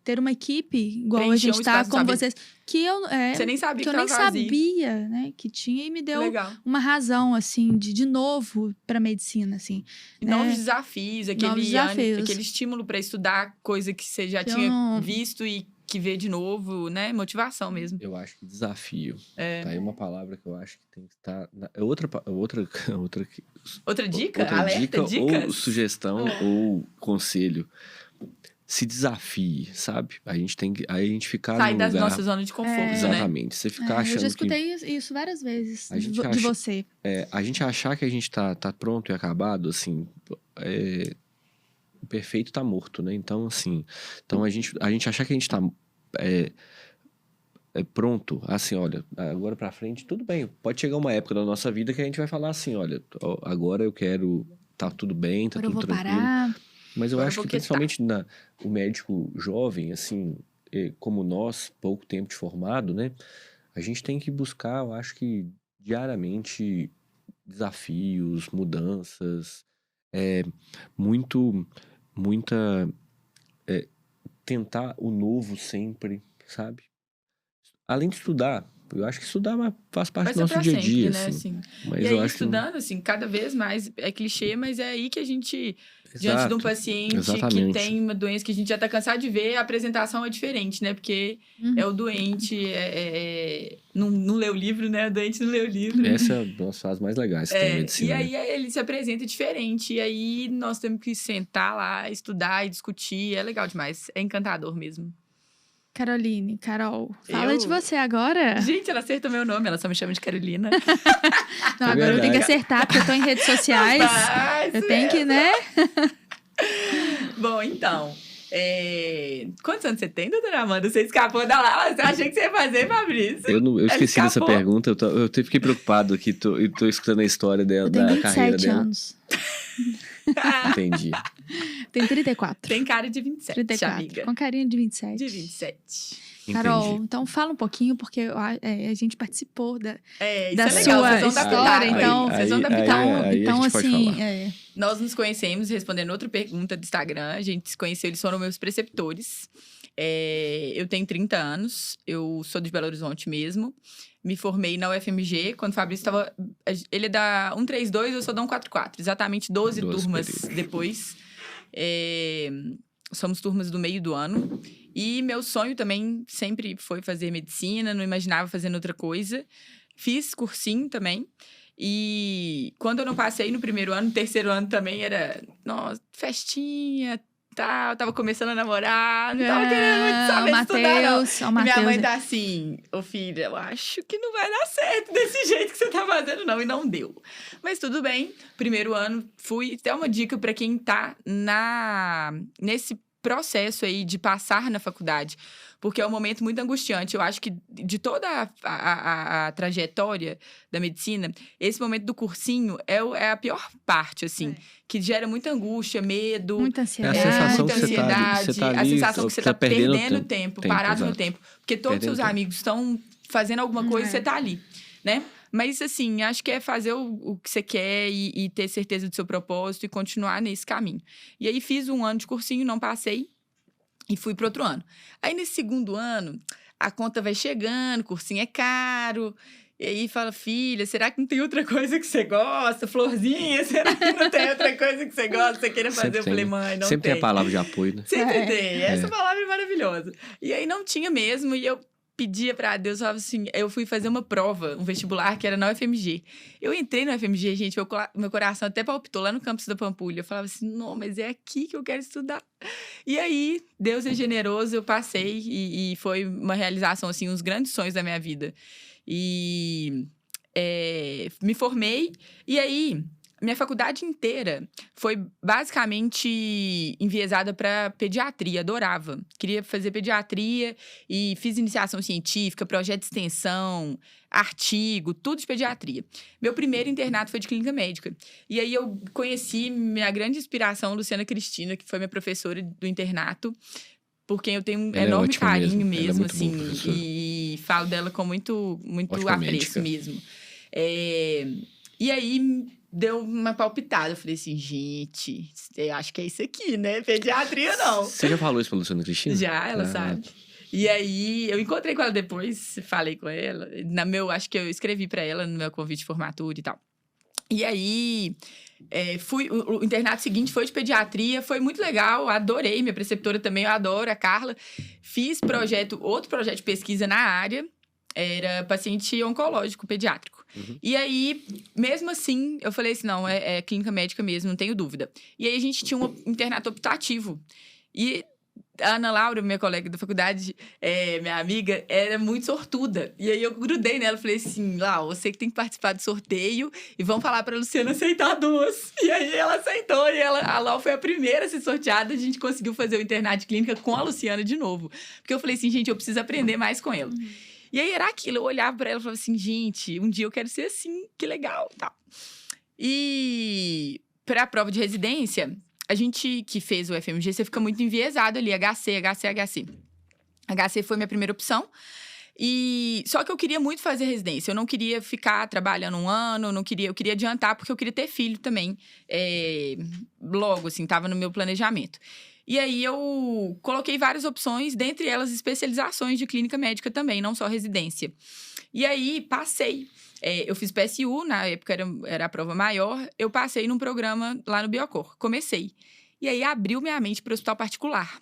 ter uma equipe igual Preencher a gente tá, como vocês, que eu Você nem sabia que eu que nem tava vazio. sabia, né, que tinha, e me deu Legal. uma razão, assim, de novo para medicina, assim. E né? novos desafios, aquele estímulo para estudar coisa que você já Que eu tinha não- visto e que vê de novo, né? Motivação mesmo. Eu acho que desafio. É. Tá aí uma palavra que eu acho que tem que estar. Outra dica? Outra Alerta, dica dicas? ou sugestão ou conselho. Se desafie, sabe? A gente ficar Sair num da lugar... nossa zona de conforto, né? Exatamente. Você ficar eu achando já que... escutei isso várias vezes A gente de você. a gente achar que a gente tá pronto e acabado, assim... o perfeito tá morto, né? Então, assim... Então, a gente achar que a gente tá... pronto, assim, olha, agora pra frente, tudo bem. Pode chegar uma época da nossa vida que a gente vai falar assim, olha, agora eu quero... Tá tudo bem, tá Agora eu tudo vou tranquilo. parar. Mas eu Agora acho eu vou que quietar. principalmente o médico jovem, assim, como nós, pouco tempo de formado, né? A gente tem que buscar, eu acho que diariamente, desafios, mudanças, tentar o novo sempre, sabe? Além de estudar, eu acho que estudar faz parte Vai do ser nosso pra dia a sempre, dia, né? assim. Mas E eu aí, acho que estudando, assim, cada vez mais, é clichê, mas é aí que a gente, diante de um Exato, paciente que exatamente. tem uma doença que a gente já tá cansado de ver, a apresentação é diferente, né? Porque é o doente, não lê o livro, né? O doente não lê o livro. Essa é uma das fases mais legais que tem em medicina. E né? aí ele se apresenta diferente, e aí nós temos que sentar lá, estudar e discutir, é legal demais, é encantador mesmo. Carol, fala de você agora. Gente, ela acertou meu nome, ela só me chama de Carolina. Não, agora eu tenho que acertar, porque eu tô em redes sociais. Eu tenho que, né? Bom, então, quantos anos você tem, doutora Amanda? Você escapou da lá, você achei que você ia fazer, Fabrício? Eu esqueci dessa escapou. pergunta, eu fiquei preocupado aqui, tô escutando a história dela, Eu tenho da carreira 27 dela. anos. Entendi. Tenho 34. Tem cara de 27, 34, amiga. com carinha de 27. De 27. Carol, Entendi. então fala um pouquinho, porque a gente participou da Isso é sua legal, vocês vão história, adaptar. então, Vocês vão adaptar. aí a então gente pode assim, falar. Nós nos conhecemos, respondendo outra pergunta do Instagram, a gente se conheceu, eles foram meus preceptores. Eu tenho 30 anos, eu sou de Belo Horizonte mesmo. Me formei na UFMG, quando o Fabrício estava... Ele é da 132, eu sou da 144. Exatamente 12 turmas períodos. depois. Somos turmas do meio do ano. E meu sonho também sempre foi fazer medicina, não imaginava fazendo outra coisa. fiz cursinho também. E quando eu não passei no primeiro ano, no terceiro ano também era, nossa, festinha, tal, tava começando a namorar, não tava querendo muito saber estudar, não. E minha mãe tá assim, ô filha, eu acho que não vai dar certo desse jeito que você tá fazendo, não. E não deu. Mas tudo bem, primeiro ano fui. Até uma dica pra quem tá nesse processo aí de passar na faculdade, porque é um momento muito angustiante. Eu acho que de toda a trajetória da medicina, esse momento do cursinho é a pior parte, assim, que gera muita angústia, medo, muita ansiedade, a sensação muita que você tá ansiedade, ali, a sensação que você tá perdendo tempo, parado no exato. tempo, porque todos os seus amigos estão fazendo alguma coisa e você tá ali, né? Mas, assim, acho que é fazer o que você quer e ter certeza do seu propósito e continuar nesse caminho. E aí, fiz um ano de cursinho, não passei e fui para outro ano. Aí, nesse segundo ano, a conta vai chegando, cursinho é caro. E aí, fala, filha, será que não tem outra coisa que você gosta? Florzinha, será que não tem outra coisa que você gosta? Você queira fazer? Eu falei, mãe, não Sempre tem. tem a palavra de apoio, né? Sempre tem. Essa palavra é maravilhosa. E aí, não tinha mesmo. E eu pedia pra Deus, falava assim, eu fui fazer uma prova, um vestibular que era na UFMG. Eu entrei na UFMG, gente, meu coração até palpitou lá no campus da Pampulha. Eu falava assim, não, mas é aqui que eu quero estudar. E aí, Deus é generoso, eu passei e foi uma realização, assim, uns grandes sonhos da minha vida. E me formei, e aí minha faculdade inteira foi basicamente enviesada para pediatria, adorava. Queria fazer pediatria e fiz iniciação científica, projeto de extensão, artigo, tudo de pediatria. Meu primeiro internato foi de clínica médica. E aí eu conheci minha grande inspiração, Luciana Cristina, que foi minha professora do internato, por quem eu tenho um enorme carinho mesmo, assim, e falo dela com muito apreço mesmo. E aí deu uma palpitada. Eu falei assim, gente, eu acho que é isso aqui, né? Pediatria, não. Você já falou isso pra Luciana Cristina? Já, ela sabe. E aí, eu encontrei com ela depois, falei com ela. Acho que eu escrevi pra ela no meu convite de formatura e tal. E aí, o internato seguinte foi de pediatria, foi muito legal, adorei. Minha preceptora também, eu adoro, a Carla. Fiz outro projeto de pesquisa na área, era paciente oncológico pediátrico. Uhum. E aí, mesmo assim, eu falei assim, não, é clínica médica mesmo, não tenho dúvida. E aí, a gente tinha um internato optativo. E a Ana Laura, minha colega da faculdade, minha amiga, era muito sortuda. E aí, eu grudei nela, falei assim, Lau, você que tem que participar do sorteio e vamos falar pra Luciana aceitar 2. E aí, ela aceitou e a Lau foi a primeira a ser sorteada. A gente conseguiu fazer o internato de clínica com a Luciana de novo. Porque eu falei assim, gente, eu preciso aprender mais com ela. Uhum. E aí, era aquilo. Eu olhava pra ela e falava assim, gente, um dia eu quero ser assim, que legal, tal. E pra prova de residência, a gente que fez o FMG, você fica muito enviesado ali, HC. HC foi minha primeira opção. Só que eu queria muito fazer residência. Eu não queria ficar trabalhando um ano, eu queria adiantar, porque eu queria ter filho também. Logo, assim, tava no meu planejamento. E aí, eu coloquei várias opções, dentre elas especializações de clínica médica também, não só residência. E aí, passei. Eu fiz PSU, na época era a prova maior. Eu passei num programa lá no Biocor. Comecei. E aí, abriu minha mente para o hospital particular.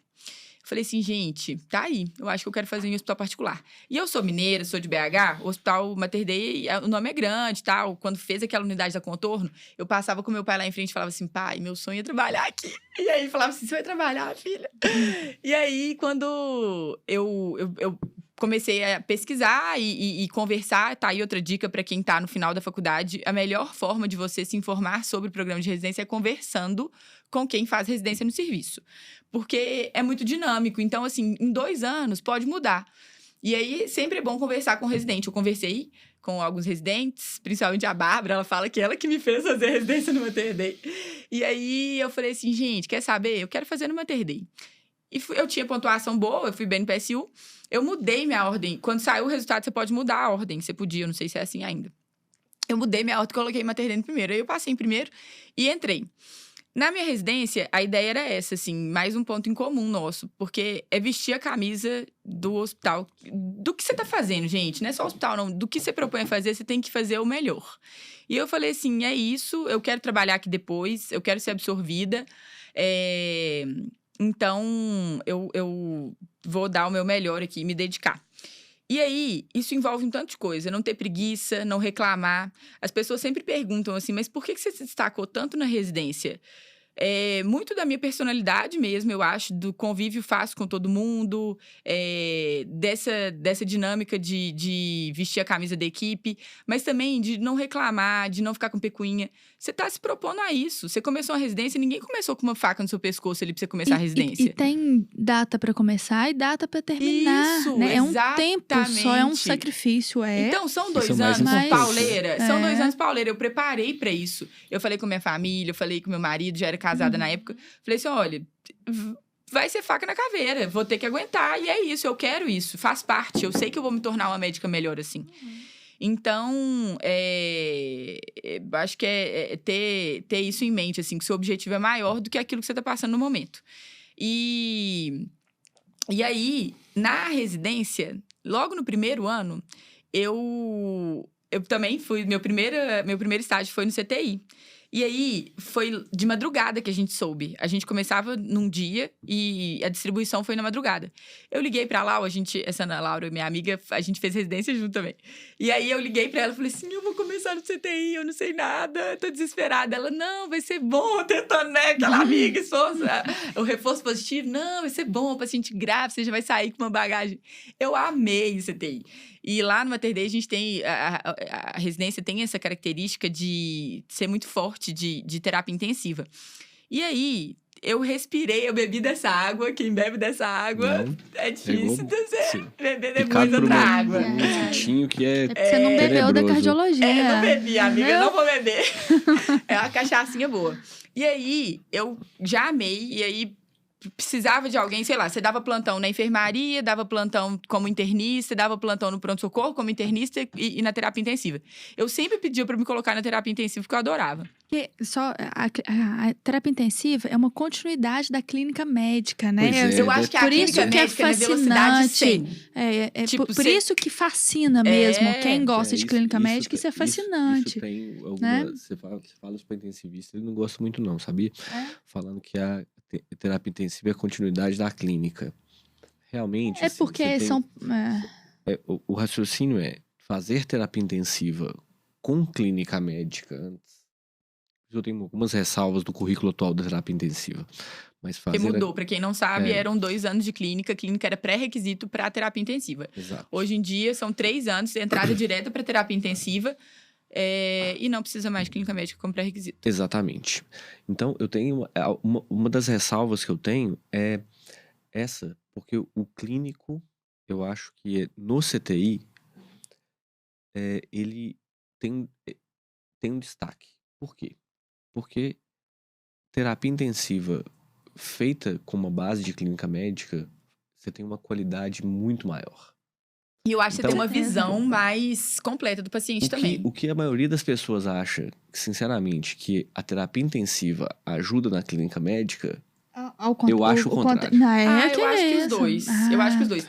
Falei assim, gente, tá aí. Eu acho que eu quero fazer em hospital particular. E eu sou mineira, sou de BH. O Hospital Mater Dei, o nome é grande e tal. Quando fez aquela unidade da Contorno, eu passava com meu pai lá em frente e falava assim, pai, meu sonho é trabalhar aqui. E aí, falava assim, você vai trabalhar, filha? E aí, quando eu comecei a pesquisar e conversar, tá aí outra dica para quem tá no final da faculdade. A melhor forma de você se informar sobre o programa de residência é conversando com quem faz residência no serviço. Porque é muito dinâmico. Então, assim, em 2 anos pode mudar. E aí, sempre é bom conversar com o residente. Eu conversei com alguns residentes, principalmente a Bárbara, ela fala que ela que me fez fazer residência no Mater Dei. E aí, eu falei assim, gente, quer saber? Eu quero fazer no Mater Dei. E eu tinha pontuação boa, eu fui bem no PSU. Eu mudei minha ordem. Quando saiu o resultado, você pode mudar a ordem. Você podia, eu não sei se é assim ainda. Eu mudei minha ordem, coloquei Mater Dei no primeiro. Aí eu passei em primeiro e entrei. Na minha residência, a ideia era essa, assim, mais um ponto em comum nosso. Porque é vestir a camisa do hospital. Do que você tá fazendo, gente. Não é só o hospital, não. Do que você propõe a fazer, você tem que fazer o melhor. E eu falei assim, é isso. Eu quero trabalhar aqui depois. Eu quero ser absorvida. Então, eu vou dar o meu melhor aqui, me dedicar. E aí, isso envolve um tanto de coisa. Não ter preguiça, não reclamar. As pessoas sempre perguntam assim, mas por que você se destacou tanto na residência? Muito da minha personalidade mesmo, eu acho, do convívio fácil com todo mundo, dessa dinâmica de vestir a camisa da equipe, mas também de não reclamar, de não ficar com pecuinha. Você está se propondo a isso. Você começou a residência, ninguém começou com uma faca no seu pescoço ali pra você começar a residência. E tem data para começar e data para terminar. Isso, né? É um tempo só, é um exatamente. sacrifício. Então, são 2 Isso é mais anos importante. pauleira. São 2 É. anos pauleira. Eu preparei pra isso. Eu falei com minha família, eu falei com meu marido, já era casada na época. Falei assim, olha, vai ser faca na caveira. Vou ter que aguentar. E é isso, eu quero isso. Faz parte. Eu sei que eu vou me tornar uma médica melhor assim. Então, acho que é ter isso em mente, assim, que seu objetivo é maior do que aquilo que você está passando no momento. E aí, na residência, logo no primeiro ano, eu também fui... Meu primeiro estágio foi no CTI. E aí, foi de madrugada que a gente soube. A gente começava num dia e a distribuição foi na madrugada. Eu liguei pra Laura, essa Ana Laura, minha amiga, a gente fez residência junto também. E aí, eu liguei pra ela e falei assim, eu vou começar no CTI, eu não sei nada, tô desesperada. Ela, não, vai ser bom, tentando, né, aquela amiga, esforço, o reforço positivo. Não, vai ser bom, paciente grave, você já vai sair com uma bagagem. Eu amei o CTI. E lá no Mater Dei, a gente tem... A residência tem essa característica de ser muito forte de terapia intensiva. E aí, eu respirei, eu bebi dessa água. Quem bebe dessa água é difícil de você beber depois outra água. Um tintinho que é Você não bebeu da cardiologia. Não bebi, amiga, eu não vou beber. É uma cachaçinha boa. E aí, eu já amei. E aí, precisava de alguém, sei lá, você dava plantão na enfermaria, dava plantão como internista, dava plantão no pronto-socorro como internista e na terapia intensiva. Eu sempre pedia pra me colocar na terapia intensiva, porque eu adorava. Porque a terapia intensiva é uma continuidade da clínica médica, né? Pois é. Eu acho que a Por clínica isso que é médica é na velocidade 100. Tipo, por você- isso que fascina mesmo. Quem gosta de isso- clínica isso médica, isso é tem- fascinante. Isso tem alguma, né? você fala isso para intensivista, ele não gosta muito não, sabia? Falando que a terapia intensiva é a continuidade da clínica. Realmente, É assim, porque você tem- são... o raciocínio é fazer terapia intensiva com clínica médica antes. Eu tenho algumas ressalvas do currículo atual da terapia intensiva. Mas Porque fazer... mudou, pra quem não sabe, É. eram 2 anos de clínica. A clínica era pré-requisito pra terapia intensiva. Exato. Hoje em dia, são 3 anos, entrada direta pra terapia intensiva. E não precisa mais de clínica médica como pré-requisito. Exatamente. Então, eu tenho... Uma das ressalvas que eu tenho é essa, porque o clínico, eu acho que no CTI, ele tem um destaque. Por quê? Porque terapia intensiva feita com uma base de clínica médica, você tem uma qualidade muito maior. E eu acho que você Então- tem uma visão mais completa do paciente também. O que a maioria das pessoas acha, sinceramente, que a terapia intensiva ajuda na clínica médica, eu acho o contrário. Não, eu acho que os isso. dois. Eu acho que os dois.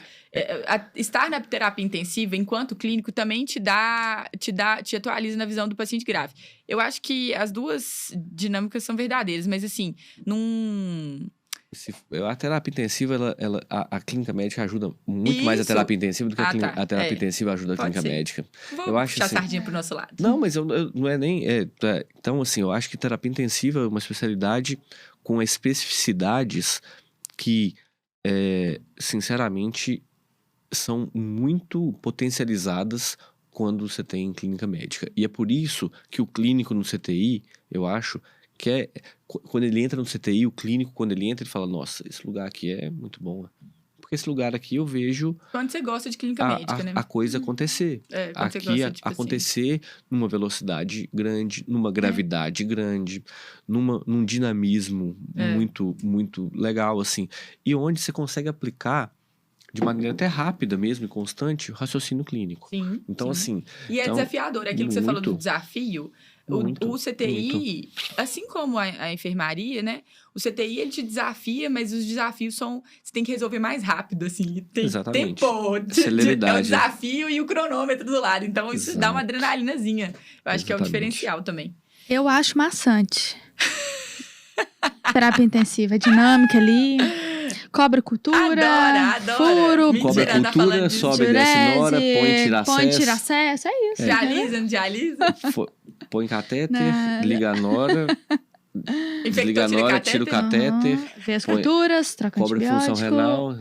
Estar na terapia intensiva, enquanto clínico, também te atualiza na visão do paciente grave. Eu acho que as duas dinâmicas são verdadeiras, mas assim, A terapia intensiva, a clínica médica ajuda muito mais a Isso. terapia intensiva do que Ah, a terapia tá. intensiva ajuda a Pode clínica ser. médica. Vou Eu acho puxar assim- a sardinha pro nosso lado. Não, mas eu não é nem... Então, assim, eu acho que terapia intensiva é uma especialidade com especificidades que, sinceramente, são muito potencializadas quando você tem clínica médica. E é por isso que o clínico no CTI, eu acho, que quando ele entra no CTI, o clínico, quando ele entra, ele fala, nossa, esse lugar aqui é muito bom. Porque esse lugar aqui eu vejo Quando você gosta de clínica médica, né? a coisa acontecer. Quando você Aqui gosta de paciente. acontecer numa velocidade grande, numa gravidade grande, num dinamismo muito, muito legal, assim. E onde você consegue aplicar de maneira até rápida mesmo e constante o raciocínio clínico. Sim, Então, sim. assim... E é então, desafiador. Aquilo que você falou do muito. desafio, Muito, o CTI, assim como a enfermaria, né? O CTI, ele te desafia, mas os desafios são... Você tem que resolver mais rápido, assim. Tem Exatamente. tempo. É o Celeridade. desafio e o cronômetro do lado. Então, isso Exato. dá uma adrenalinazinha. Eu acho que é um Exatamente. diferencial também. Eu acho maçante. Terapia intensiva, dinâmica ali. Cobra cultura, Adora. furo, Mentira, cobra Mentira, tá cultura, falando disso. sobe, desce Nora, põe tira acesso, é isso. Dialisa, não dialisa? Põe catéter, Não. liga a Nora, desliga a Nora, tira o catéter, vê as culturas, troca cobre antibiótico. função renal.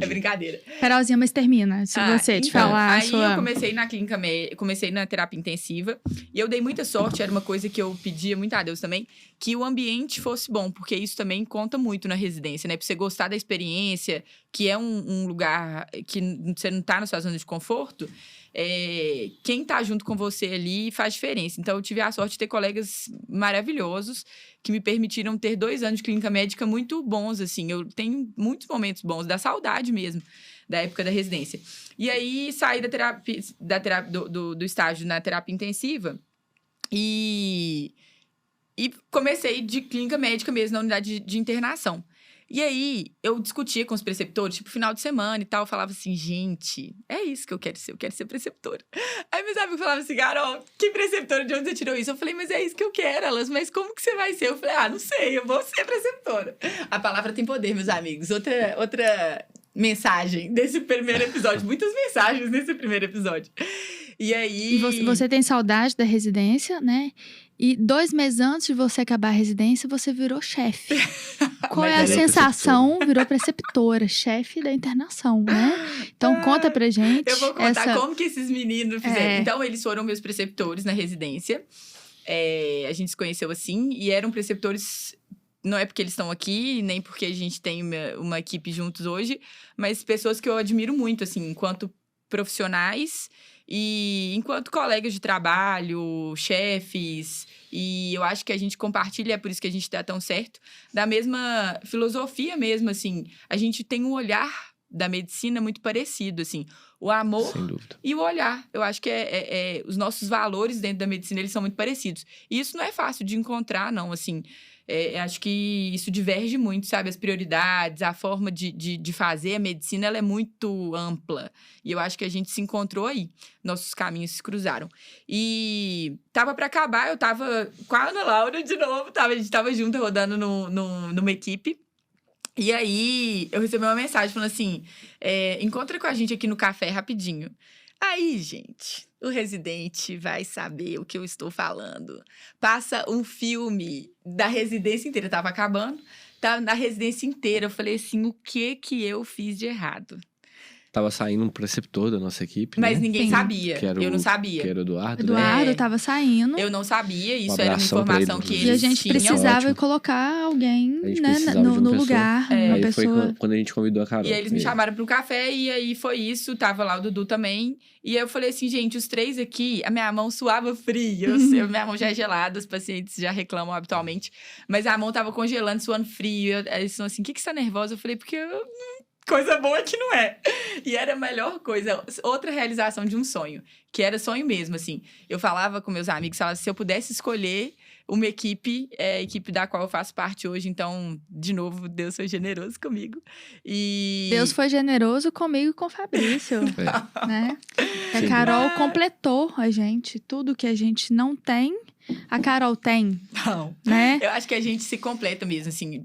É brincadeira. Carolzinha, mas termina, se você te falar Aí eu comecei na clínica médica, comecei na terapia intensiva, e eu dei muita sorte, era uma coisa que eu pedia muito a Deus também, que o ambiente fosse bom, porque isso também conta muito na residência, né? Pra você gostar da experiência, que é um lugar que você não tá na sua zona de conforto, quem tá junto com você ali faz diferença. Então, eu tive a sorte de ter colegas maravilhosos que me permitiram ter 2 anos de clínica médica muito bons, assim. Eu tenho muitos momentos bons, da saudade mesmo, da época da residência. E aí, saí do estágio na terapia intensiva e comecei de clínica médica mesmo, na unidade de internação. E aí, eu discutia com os preceptores, tipo, final de semana e tal, eu falava assim, gente, é isso que eu quero ser preceptora. Aí meus amigos falavam assim, Carol, que preceptora, de onde você tirou isso? Eu falei, mas é isso que eu quero, elas, mas como que você vai ser? Eu falei, não sei, eu vou ser preceptora. A palavra tem poder, meus amigos. Outra mensagem desse primeiro episódio, muitas mensagens nesse primeiro episódio. E aí... E você tem saudade da residência, né? E 2 meses antes de você acabar a residência, você virou chefe. Qual é a sensação? Virou preceptora, chefe da internação, né? Então, conta pra gente. Eu vou contar como que esses meninos fizeram. Então, eles foram meus preceptores na residência. A gente se conheceu assim. E eram preceptores... Não é porque eles estão aqui, nem porque a gente tem uma equipe juntos hoje. Mas pessoas que eu admiro muito, assim, enquanto profissionais... E enquanto colegas de trabalho, chefes, e eu acho que a gente compartilha, é por isso que a gente dá tão certo, da mesma filosofia mesmo, assim. A gente tem um olhar da medicina muito parecido, assim. O amor e o olhar. Eu acho que os nossos valores dentro da medicina, eles são muito parecidos. E isso não é fácil de encontrar, não, assim. Acho que isso diverge muito, sabe? As prioridades, a forma de fazer a medicina, ela é muito ampla. E eu acho que a gente se encontrou aí. Nossos caminhos se cruzaram. E tava para acabar, eu tava com a Ana Laura de novo. A gente tava junto, rodando numa equipe. E aí, eu recebi uma mensagem falando assim, encontra com a gente aqui no café rapidinho. Aí, gente, o residente vai saber o que eu estou falando. Passa um filme da residência inteira. Tava acabando, tava na residência inteira. Eu falei assim, o que eu fiz de errado? Tava saindo um preceptor da nossa equipe, mas né? Ninguém sabia. Eu não sabia. Que era o Eduardo, Eduardo tava saindo. Eu não sabia. Isso era uma informação que eles tinham. E a gente precisava colocar alguém, né, no lugar. Uma aí pessoa... foi quando a gente convidou a Carol. E aí eles me chamaram para um café e aí foi isso. Tava lá o Dudu também. E aí eu falei assim, gente, os 3 aqui, a minha mão suava fria. Minha mão já é gelada, os pacientes já reclamam habitualmente. Mas a mão tava congelando, suando frio. Eles falaram assim, o que você tá nervosa? Eu falei, porque coisa boa que não é. E era a melhor coisa. Outra realização de um sonho. Que era sonho mesmo, assim. Eu falava com meus amigos, falava, se eu pudesse escolher uma equipe, a equipe da qual eu faço parte hoje. Então, de novo, Deus foi generoso comigo. Deus foi generoso comigo e com o Fabrício. Né? A Carol completou a gente. Tudo que a gente não tem, a Carol tem. Não. Né? Eu acho que a gente se completa mesmo, assim.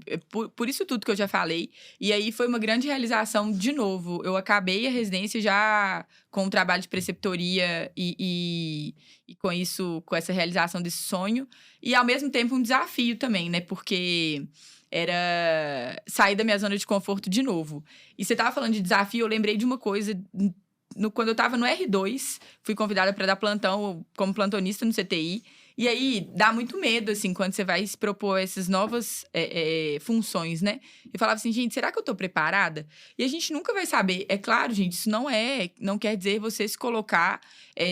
Por isso tudo que eu já falei. E aí foi uma grande realização, de novo. Eu acabei a residência já com um trabalho de preceptoria e com isso, com essa realização desse sonho. E, ao mesmo tempo, um desafio também, né? Porque era sair da minha zona de conforto de novo. E você tava falando de desafio, eu lembrei de uma coisa... Quando eu tava no R2, fui convidada para dar plantão como plantonista no CTI. E aí, dá muito medo, assim, quando você vai se propor essas novas funções, né? Eu falava assim, gente, será que eu tô preparada? E a gente nunca vai saber. É claro, gente, isso não quer dizer você se colocar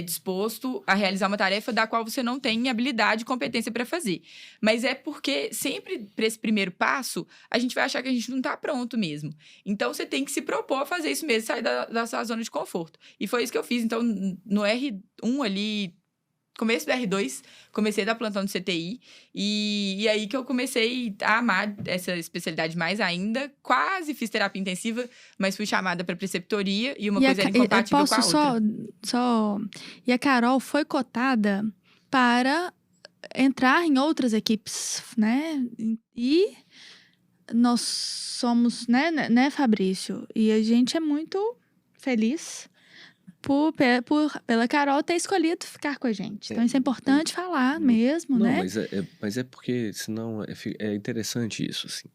disposto a realizar uma tarefa da qual você não tem habilidade e competência para fazer. Mas é porque sempre, para esse primeiro passo, a gente vai achar que a gente não tá pronto mesmo. Então, você tem que se propor a fazer isso mesmo, sair da sua zona de conforto. E foi isso que eu fiz. Então, no R1 ali... Começo do R2, comecei a dar plantão no CTI. E aí que eu comecei a amar essa especialidade mais ainda. Quase fiz terapia intensiva, mas fui chamada para preceptoria. E uma coisa era incompatível com a outra. E a Carol foi cotada para entrar em outras equipes, né? E nós somos, né, Fabrício? E a gente é muito feliz pela Carol ter escolhido ficar com a gente. Então, isso é importante falar mesmo, não, né? Mas é porque, senão, é interessante isso, assim.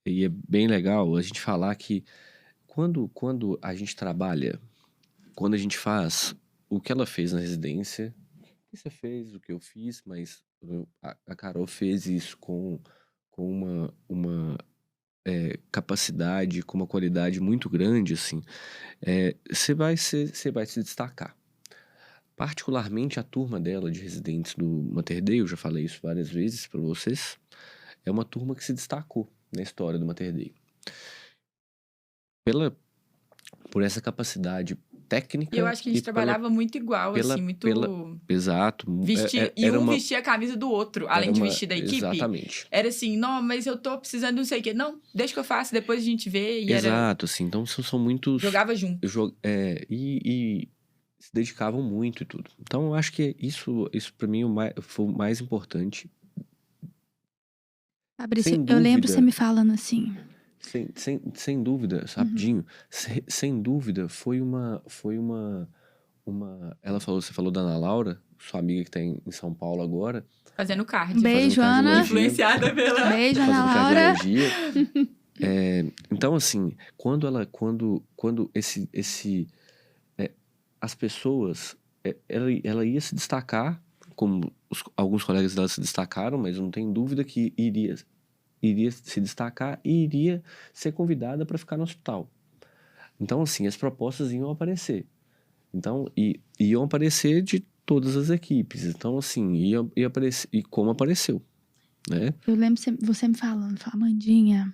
E é bem legal a gente falar que quando a gente trabalha, quando a gente faz o que ela fez na residência, o que você fez, o que eu fiz, mas a Carol fez isso com uma capacidade, com uma qualidade muito grande, assim, você vai se destacar. Particularmente a turma dela de residentes do Mater Dei, eu já falei isso várias vezes para vocês, é uma turma que se destacou na história do Mater Dei. Por essa capacidade técnica. E eu acho que a gente trabalhava muito igual, assim, muito... Exato. Vestia a camisa do outro, além de vestir da equipe. Exatamente. Era assim, não, mas eu tô precisando de não sei o quê. Não, deixa que eu faço, depois a gente vê. Exato, assim, então são muitos... Jogava junto. E se dedicavam muito e tudo. Então, eu acho que isso pra mim foi o mais importante. Fabrício, eu lembro você me falando assim... Sem dúvida, rapidinho, sem dúvida, foi uma... Você falou da Ana Laura, sua amiga que tá em São Paulo agora. Fazendo cardio. Beijo, Ana. Influenciada pela... Beijo, Ana Laura. Então, assim, quando as pessoas... ela ia se destacar, como alguns colegas dela se destacaram, mas não tem dúvida que iria se destacar e iria ser convidada para ficar no hospital. Então, assim, as propostas iam aparecer. Então, iam aparecer de todas as equipes. Então, assim, ia aparecer, e como apareceu, né? Eu lembro você me falando, Amandinha,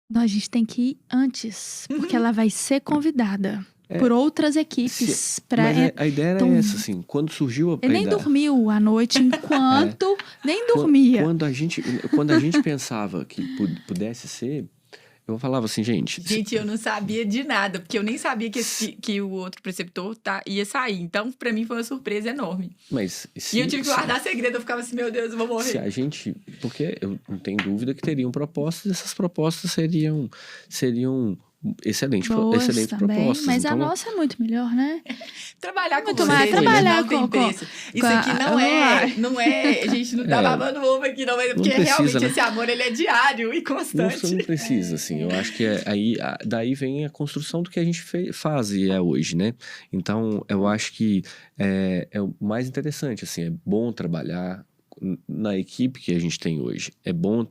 não, a gente tem que ir antes, porque ela vai ser convidada por outras equipes. Mas a ideia era essa, assim, quando surgiu a ideia... Ele nem dormiu à noite enquanto... Nem dormia. Quando a gente pensava que pudesse ser, eu falava assim, gente... Gente, eu não sabia de nada, porque eu nem sabia que o outro preceptor ia sair. Então, pra mim, foi uma surpresa enorme. E eu tive que guardar segredo, eu ficava assim, meu Deus, eu vou morrer. Se a gente... Porque eu não tenho dúvida que teriam propostas, essas propostas seriam excelentes propostas. Mas então, a nossa é muito melhor, né? Trabalhar com muito mais, trabalhar não tem preço. Isso aqui não é... A gente não tá babando ovo aqui, não. Porque realmente esse amor, ele é diário e constante. Você não precisa, assim. Eu acho que daí vem a construção do que a gente faz e é hoje, né? Então, eu acho que é o mais interessante, assim. É bom trabalhar na equipe que a gente tem hoje. É bom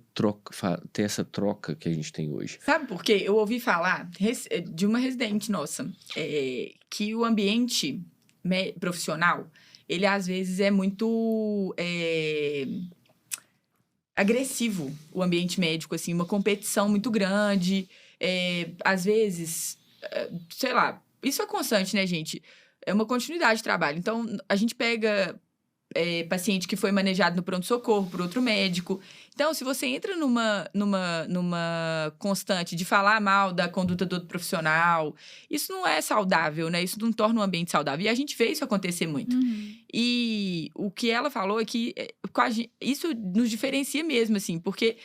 ter essa troca que a gente tem hoje. Sabe por quê? Eu ouvi falar de uma residente nossa, que o ambiente profissional, ele às vezes é muito agressivo, o ambiente médico, assim, uma competição muito grande, às vezes, sei lá, isso é constante, né, gente? É uma continuidade de trabalho. Então, a gente pega... paciente que foi manejado no pronto-socorro por outro médico. Então, se você entra numa constante de falar mal da conduta do outro profissional, isso não é saudável, né? Isso não torna um ambiente saudável. E a gente vê isso acontecer muito. E o que ela falou é que isso nos diferencia mesmo, assim, porque...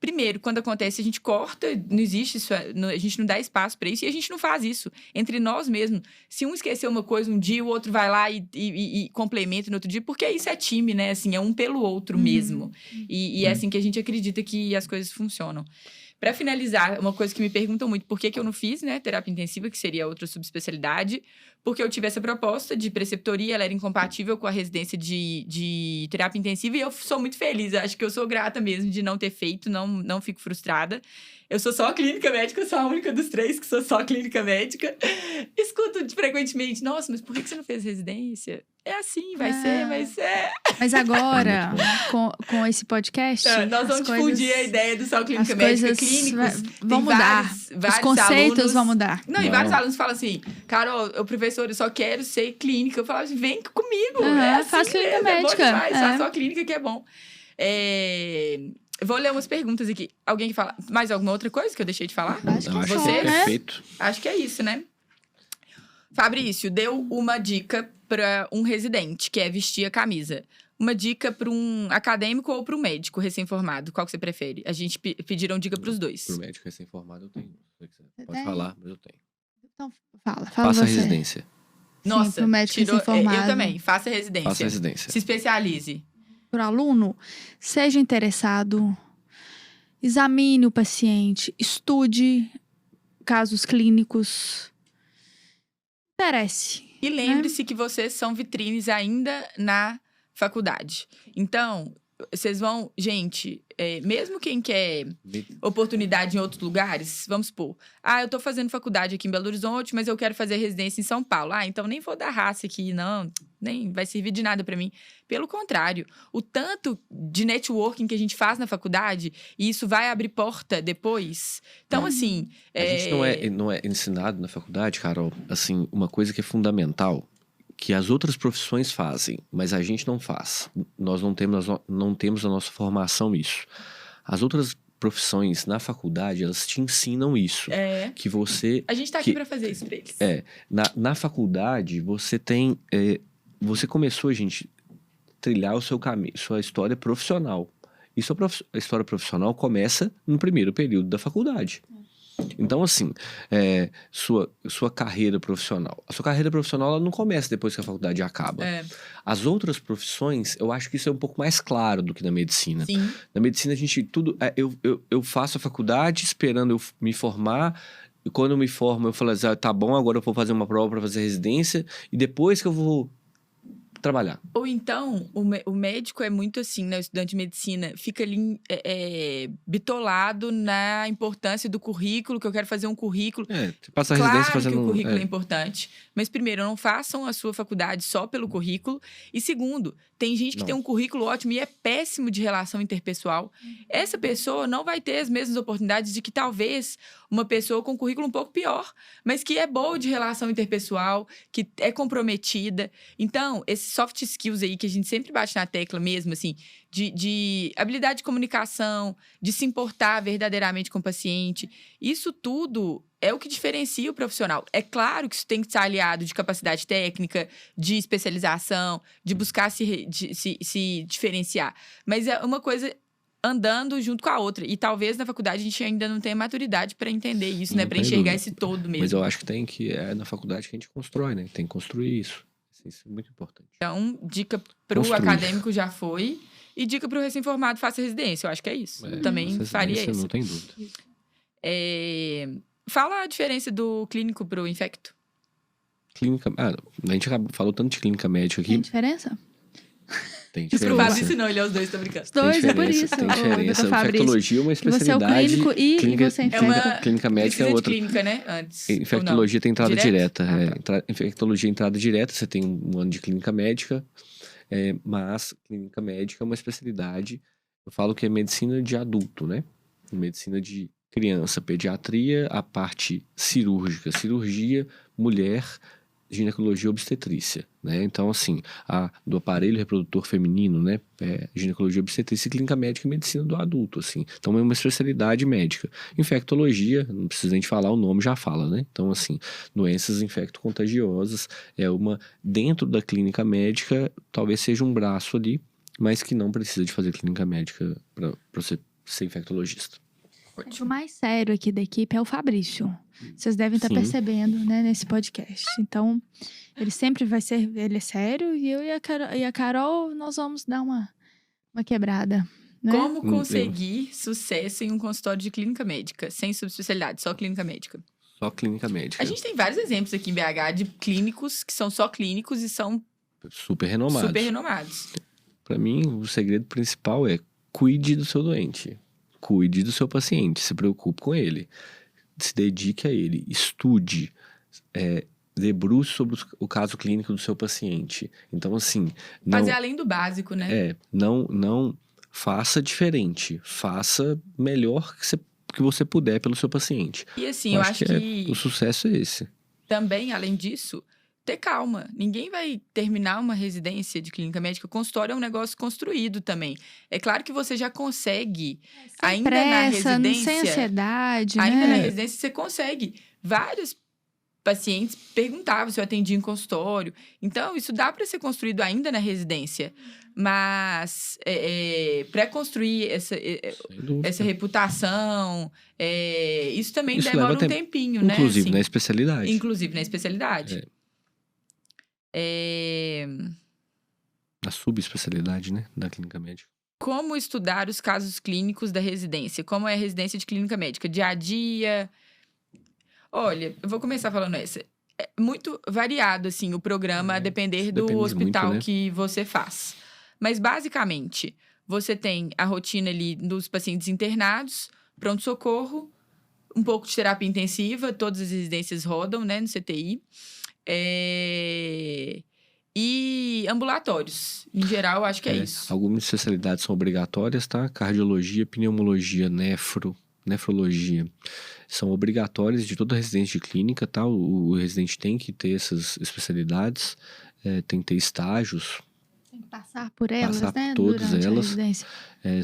Primeiro, quando acontece, a gente corta, não existe isso, a gente não dá espaço para isso e a gente não faz isso entre nós mesmos. Se um esquecer uma coisa um dia, o outro vai lá e complementa no outro dia, porque isso é time, né? Assim, é um pelo outro mesmo. E é assim que a gente acredita que as coisas funcionam. Para finalizar, uma coisa que me perguntam muito, por que eu não fiz, né, terapia intensiva, que seria outra subespecialidade, porque eu tive essa proposta de preceptoria, ela era incompatível com a residência de terapia intensiva e eu sou muito feliz, acho que eu sou grata mesmo de não ter feito, não fico frustrada. Eu sou só clínica médica, eu sou a única dos 3 que sou só clínica médica. Escuto frequentemente, nossa, mas por que você não fez residência? É assim, vai ser. Mas agora, com esse podcast... nós vamos difundir a ideia do só clínica médica. Clínicos vão mudar. Os conceitos alunos, vão mudar. Não, e vários alunos falam assim, Carol, professor, eu só quero ser clínica. Eu falo assim, vem comigo. Faz clínica médica. É bom demais, faz só clínica que é bom. Vou ler umas perguntas aqui. Alguém que fala mais alguma outra coisa que eu deixei de falar? Acho que você, perfeito. Acho que é isso, né? Fabrício, deu uma dica para um residente, que é vestir a camisa. Uma dica para um acadêmico ou para um médico recém-formado? Qual que você prefere? A gente pediram dica para os dois. Para o médico recém-formado eu tenho. Pode falar, mas eu tenho. Então, fala Faça você. residência. Nossa, Sim, pro médico tirou, recém-formado. eu também. Faça residência. Faça residência. Se especialize. Pro aluno, seja interessado, examine o paciente, estude casos clínicos, interesse. E lembre-se que vocês são vitrines ainda na faculdade. Então, vocês vão... Gente, mesmo quem quer oportunidade em outros lugares, vamos supor... eu tô fazendo faculdade aqui em Belo Horizonte, mas eu quero fazer residência em São Paulo. Então nem vou dar raça aqui, não. Nem vai servir de nada para mim. Pelo contrário, o tanto de networking que a gente faz na faculdade, e isso vai abrir porta depois. Então, assim... A gente não é ensinado na faculdade, Carol, assim, uma coisa que é fundamental, que as outras profissões fazem, mas a gente não faz. Nós não temos na nossa formação isso. As outras profissões na faculdade, elas te ensinam isso. Que você... A gente tá aqui para fazer isso pra eles. Na faculdade, você tem... você começou, gente, trilhar o seu caminho, sua história profissional. E a história profissional começa no primeiro período da faculdade. Então, assim, sua carreira profissional. A sua carreira profissional ela não começa depois que a faculdade acaba. As outras profissões, eu acho que isso é um pouco mais claro do que na medicina. Sim. Na medicina, a gente eu faço a faculdade esperando eu me formar. E quando eu me formo, eu falo assim, tá bom, agora eu vou fazer uma prova para fazer residência. E depois que eu vou trabalhar. Ou então, o médico é muito assim, né? O estudante de medicina fica ali bitolado na importância do currículo, que eu quero fazer um currículo. Você passa a claro residência fazendo... que o currículo é importante. Mas, primeiro, não façam a sua faculdade só pelo currículo. E, segundo, tem gente que tem um currículo ótimo e é péssimo de relação interpessoal. Essa pessoa não vai ter as mesmas oportunidades de que, talvez, uma pessoa com um currículo um pouco pior, mas que é boa de relação interpessoal, que é comprometida. Então, esses soft skills aí que a gente sempre bate na tecla mesmo, assim, de habilidade de comunicação, de se importar verdadeiramente com o paciente, isso tudo é o que diferencia o profissional. É claro que isso tem que estar aliado de capacidade técnica, de especialização, de buscar se diferenciar. Mas é uma coisa andando junto com a outra. E talvez na faculdade a gente ainda não tenha maturidade para entender isso, né? Para enxergar esse todo mesmo. Mas eu acho que é na faculdade que a gente constrói, né? Tem que construir isso. Isso é muito importante. Então, dica pro acadêmico já foi. E dica pro recém-formado, faça residência. Eu acho que é isso. Eu também faria isso. Não tem dúvida. Fala a diferença do clínico pro infecto. Clínica... a gente falou tanto de clínica médica aqui. Tem diferença? Tem diferença. Pro Fábio ensinou ele aos dois, tô brincando. Os dois, é por isso. Tem diferença. Infectologia é uma especialidade. Você é o clínico e você infecta. Clínica médica é outra. Clínica, né? Antes. Infectologia tem entrada direta. Tá. Infectologia é entrada direta, você tem um ano de clínica médica, mas clínica médica é uma especialidade. Eu falo que é medicina de adulto, né? Medicina de criança, pediatria, a parte cirúrgica, cirurgia, mulher, ginecologia e obstetrícia, né? Então, assim, do aparelho reprodutor feminino, né? Ginecologia, obstetrícia e clínica médica e medicina do adulto, assim. Então, é uma especialidade médica. Infectologia, não precisa nem falar, o nome já fala, né? Então, assim, doenças infecto-contagiosas dentro da clínica médica, talvez seja um braço ali, mas que não precisa de fazer clínica médica para você ser infectologista. O mais sério aqui da equipe é o Fabrício. Vocês devem estar percebendo, né, nesse podcast. Então, ele sempre vai ser... Ele é sério e eu e a Carol, nós vamos dar uma quebrada. Né? Como conseguir sucesso em um consultório de clínica médica, sem subespecialidade, só clínica médica? Só clínica médica. A gente tem vários exemplos aqui em BH de clínicos que são só clínicos e são super renomados. Para mim, o segredo principal é cuide do seu doente. Cuide do seu paciente, se preocupe com ele, se dedique a ele, estude, debruce sobre o caso clínico do seu paciente. Então, assim... Fazer além do básico, né? Não faça diferente, faça melhor que você puder pelo seu paciente. E assim, eu acho que o sucesso é esse. Também, além disso, ter calma. Ninguém vai terminar uma residência de clínica médica. Consultório é um negócio construído também. É claro que você já consegue, sem ainda pressa, na residência... sem ansiedade, ainda né? na residência, você consegue vários pacientes perguntavam se eu atendia em consultório. Então, isso dá para ser construído ainda na residência. Mas para construir essa reputação, isso também Isso demora leva um tempinho, né? Inclusive assim. na especialidade. Inclusive na especialidade. Na subespecialidade, né? Da clínica médica. Como estudar os casos clínicos da residência? Como é a residência de clínica médica? Dia a dia? Olha, eu vou começar falando essa. É muito variado, assim, o programa, a depender do hospital muito, né? que você faz. Mas, basicamente, você tem a rotina ali dos pacientes internados, pronto-socorro, um pouco de terapia intensiva, todas as residências rodam, né, no CTI. E ambulatórios. Em geral, acho que é isso. Algumas especialidades são obrigatórias, tá? Cardiologia, pneumologia, nefrologia. São obrigatórias de toda residente de clínica, tá? O residente tem que ter essas especialidades, tem que ter estágios. Tem que passar por elas, né? Todas durante elas. A residência.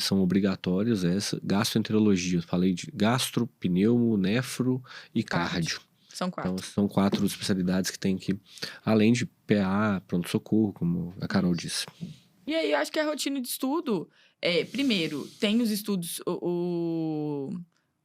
São obrigatórias essa. Gastroenterologia, eu falei de gastro, pneumo, nefro e cardio. São 4. Então, são 4 especialidades que tem que, além de PA, pronto-socorro, como a Carol disse. E aí, eu acho que a rotina de estudo, primeiro, tem os estudos,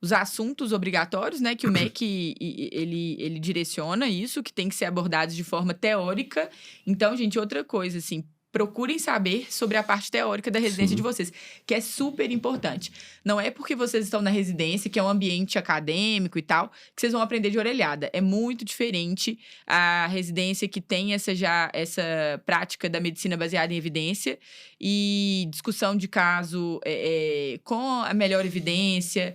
os assuntos obrigatórios, né? Que o MEC, ele direciona isso, que tem que ser abordados de forma teórica. Então, gente, outra coisa, assim, procurem saber sobre a parte teórica da residência de vocês, que é super importante. Não é porque vocês estão na residência, que é um ambiente acadêmico e tal, que vocês vão aprender de orelhada. É muito diferente a residência que tem essa prática da medicina baseada em evidência e discussão de caso com a melhor evidência,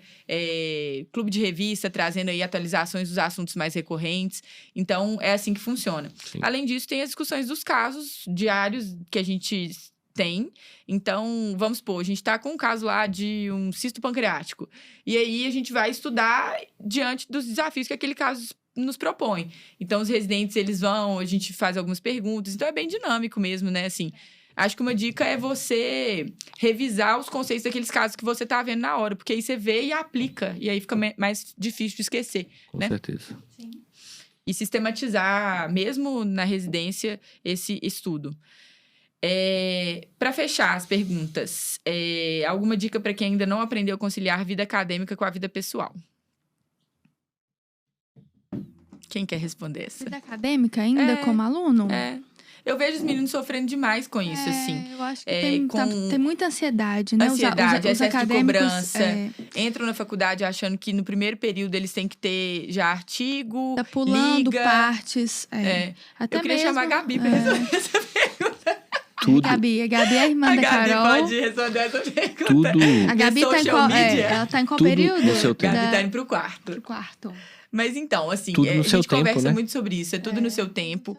clube de revista trazendo aí atualizações dos assuntos mais recorrentes. Então, é assim que funciona. Sim. Além disso, tem as discussões dos casos diários que a gente tem. Então, vamos supor, a gente tá com um caso lá de um cisto pancreático. E aí, a gente vai estudar diante dos desafios que aquele caso nos propõe. Então, os residentes, eles vão, a gente faz algumas perguntas. Então, é bem dinâmico mesmo, né? Assim, acho que uma dica é você revisar os conceitos daqueles casos que você tá vendo na hora. Porque aí você vê e aplica. E aí fica mais difícil de esquecer, Com né? certeza. Sim. E sistematizar, mesmo na residência, esse estudo. Para fechar as perguntas, alguma dica para quem ainda não aprendeu a conciliar vida acadêmica com a vida pessoal? Quem quer responder essa? Vida acadêmica ainda como aluno? Eu vejo os meninos sofrendo demais com isso, assim. Eu acho que tem muita ansiedade, né? Ansiedade, os excesso de cobrança. Entram na faculdade achando que no primeiro período eles têm que ter já artigo, tá pulando liga. Partes. Até eu queria mesmo, chamar a Gabi para responder essa pergunta. Tudo. A Gabi é a irmã da Carol. A Gabi pode responder essa pergunta. Tudo. A Gabi tá em qual, ela tá em qual Tudo período? no seu tempo. A Gabi tá indo pro quarto. Pro quarto. Mas então, assim, Tudo no a seu gente tempo, conversa né? muito sobre isso, é tudo no seu tempo.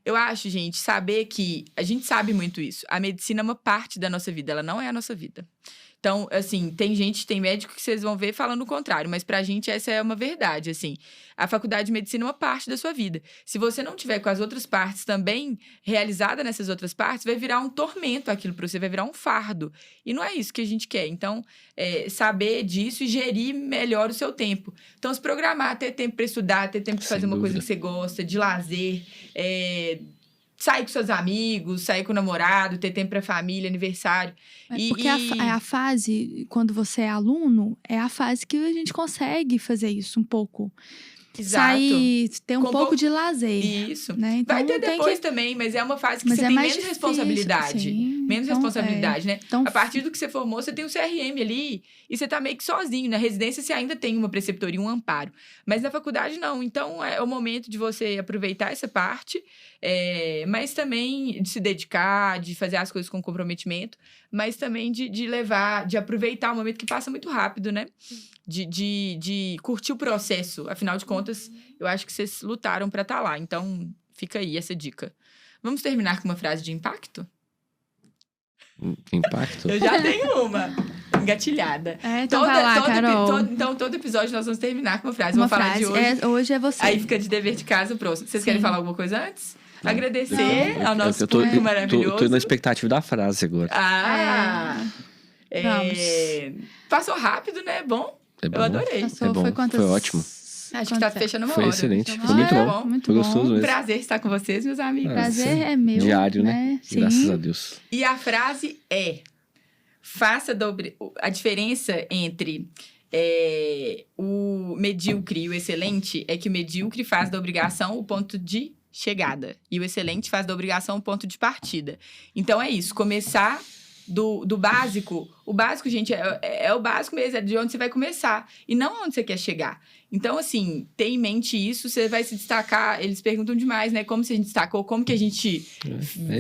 Eu acho, gente, saber que... A gente sabe muito isso. A medicina é uma parte da nossa vida, ela não é a nossa vida. Então, assim, tem médico que vocês vão ver falando o contrário, mas pra gente essa é uma verdade, assim. A faculdade de medicina é uma parte da sua vida. Se você não tiver com as outras partes também realizada nessas outras partes, vai virar um tormento aquilo pra você, vai virar um fardo. E não é isso que a gente quer. Então, saber disso e gerir melhor o seu tempo. Então, se programar, ter tempo pra estudar, ter tempo de fazer uma coisa que você gosta, de lazer, sair com seus amigos, sair com o namorado, ter tempo pra família, aniversário. Porque a fase, quando você é aluno, é a fase que a gente consegue fazer isso um pouco. Exato. Sair, ter um pouco de lazer. Isso. Né? Então, vai ter depois também, mas é uma fase que você tem menos difícil, responsabilidade. sim. Menos responsabilidade, né? Então, a partir do que você formou, você tem um CRM ali e você tá meio que sozinho. Na residência, você ainda tem uma preceptoria, um amparo. Mas na faculdade, não. Então, é o momento de você aproveitar essa parte, mas também de se dedicar, de fazer as coisas com comprometimento, mas também de aproveitar o momento que passa muito rápido, né? De curtir o processo. Afinal de contas, eu acho que vocês lutaram pra estar lá. Então, fica aí essa dica. Vamos terminar com uma frase de impacto? Impacto? Eu já tenho uma engatilhada. Então vai lá, Carol. Então, todo episódio nós vamos terminar com uma frase. Uma Vamos falar frase. de hoje. Hoje é você. Aí fica de dever de casa o próximo. Vocês querem falar alguma coisa antes? Não. Agradecer ao nosso público maravilhoso. Tô na expectativa da frase agora. Vamos. Passou rápido, né? Bom? É bom. Eu adorei. Passou, É bom. Foi quantas? Foi ótimo. Acho que tá fechando uma Foi hora. excelente, Então, foi muito é, bom. muito Foi bom. gostoso mesmo. Prazer estar com vocês, meus amigos. Prazer é meu. Diário, né? Sim. Graças a Deus. E a frase é: a diferença entre o medíocre e o excelente é que o medíocre faz da obrigação o ponto de chegada e o excelente faz da obrigação o ponto de partida. Então é isso, começar do básico. O básico, gente, é o básico mesmo, é de onde você vai começar e não onde você quer chegar. Então, assim, ter em mente isso, você vai se destacar. Eles perguntam demais, né? Como você se destacou, como que a gente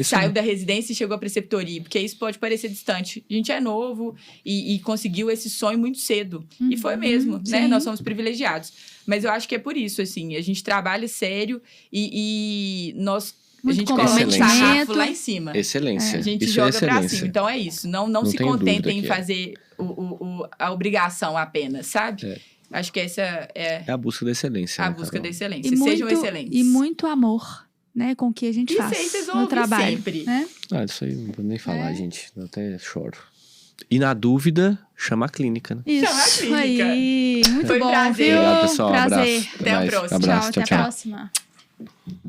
saiu da residência e chegou à preceptoria, porque isso pode parecer distante. A gente é novo e conseguiu esse sonho muito cedo. E foi mesmo, né? Sim. Nós somos privilegiados. Mas eu acho que é por isso, assim, a gente trabalha sério e nós... Muito a gente coloca o comprometimento. sarrafo lá em cima. Excelência. A gente Isso joga é pra excelência. cima. Então é isso. Não se tenho dúvida contentem em que fazer a obrigação apenas, sabe? É. Acho que essa é É a busca da excelência. a né, busca Carol? da excelência. Sejam excelentes. E muito amor, né? Com o que a gente Isso aí faz vocês vão no ouvir trabalho. sempre. Né? Ah, isso aí não vou nem falar, gente. Eu até choro. E na dúvida, chama a clínica, né? Isso Chama a clínica. aí. Muito Foi bom, prazer. viu? Obrigado, pessoal. Prazer. Abraço. Até a mais. próxima. Abraço. Tchau, até a próxima.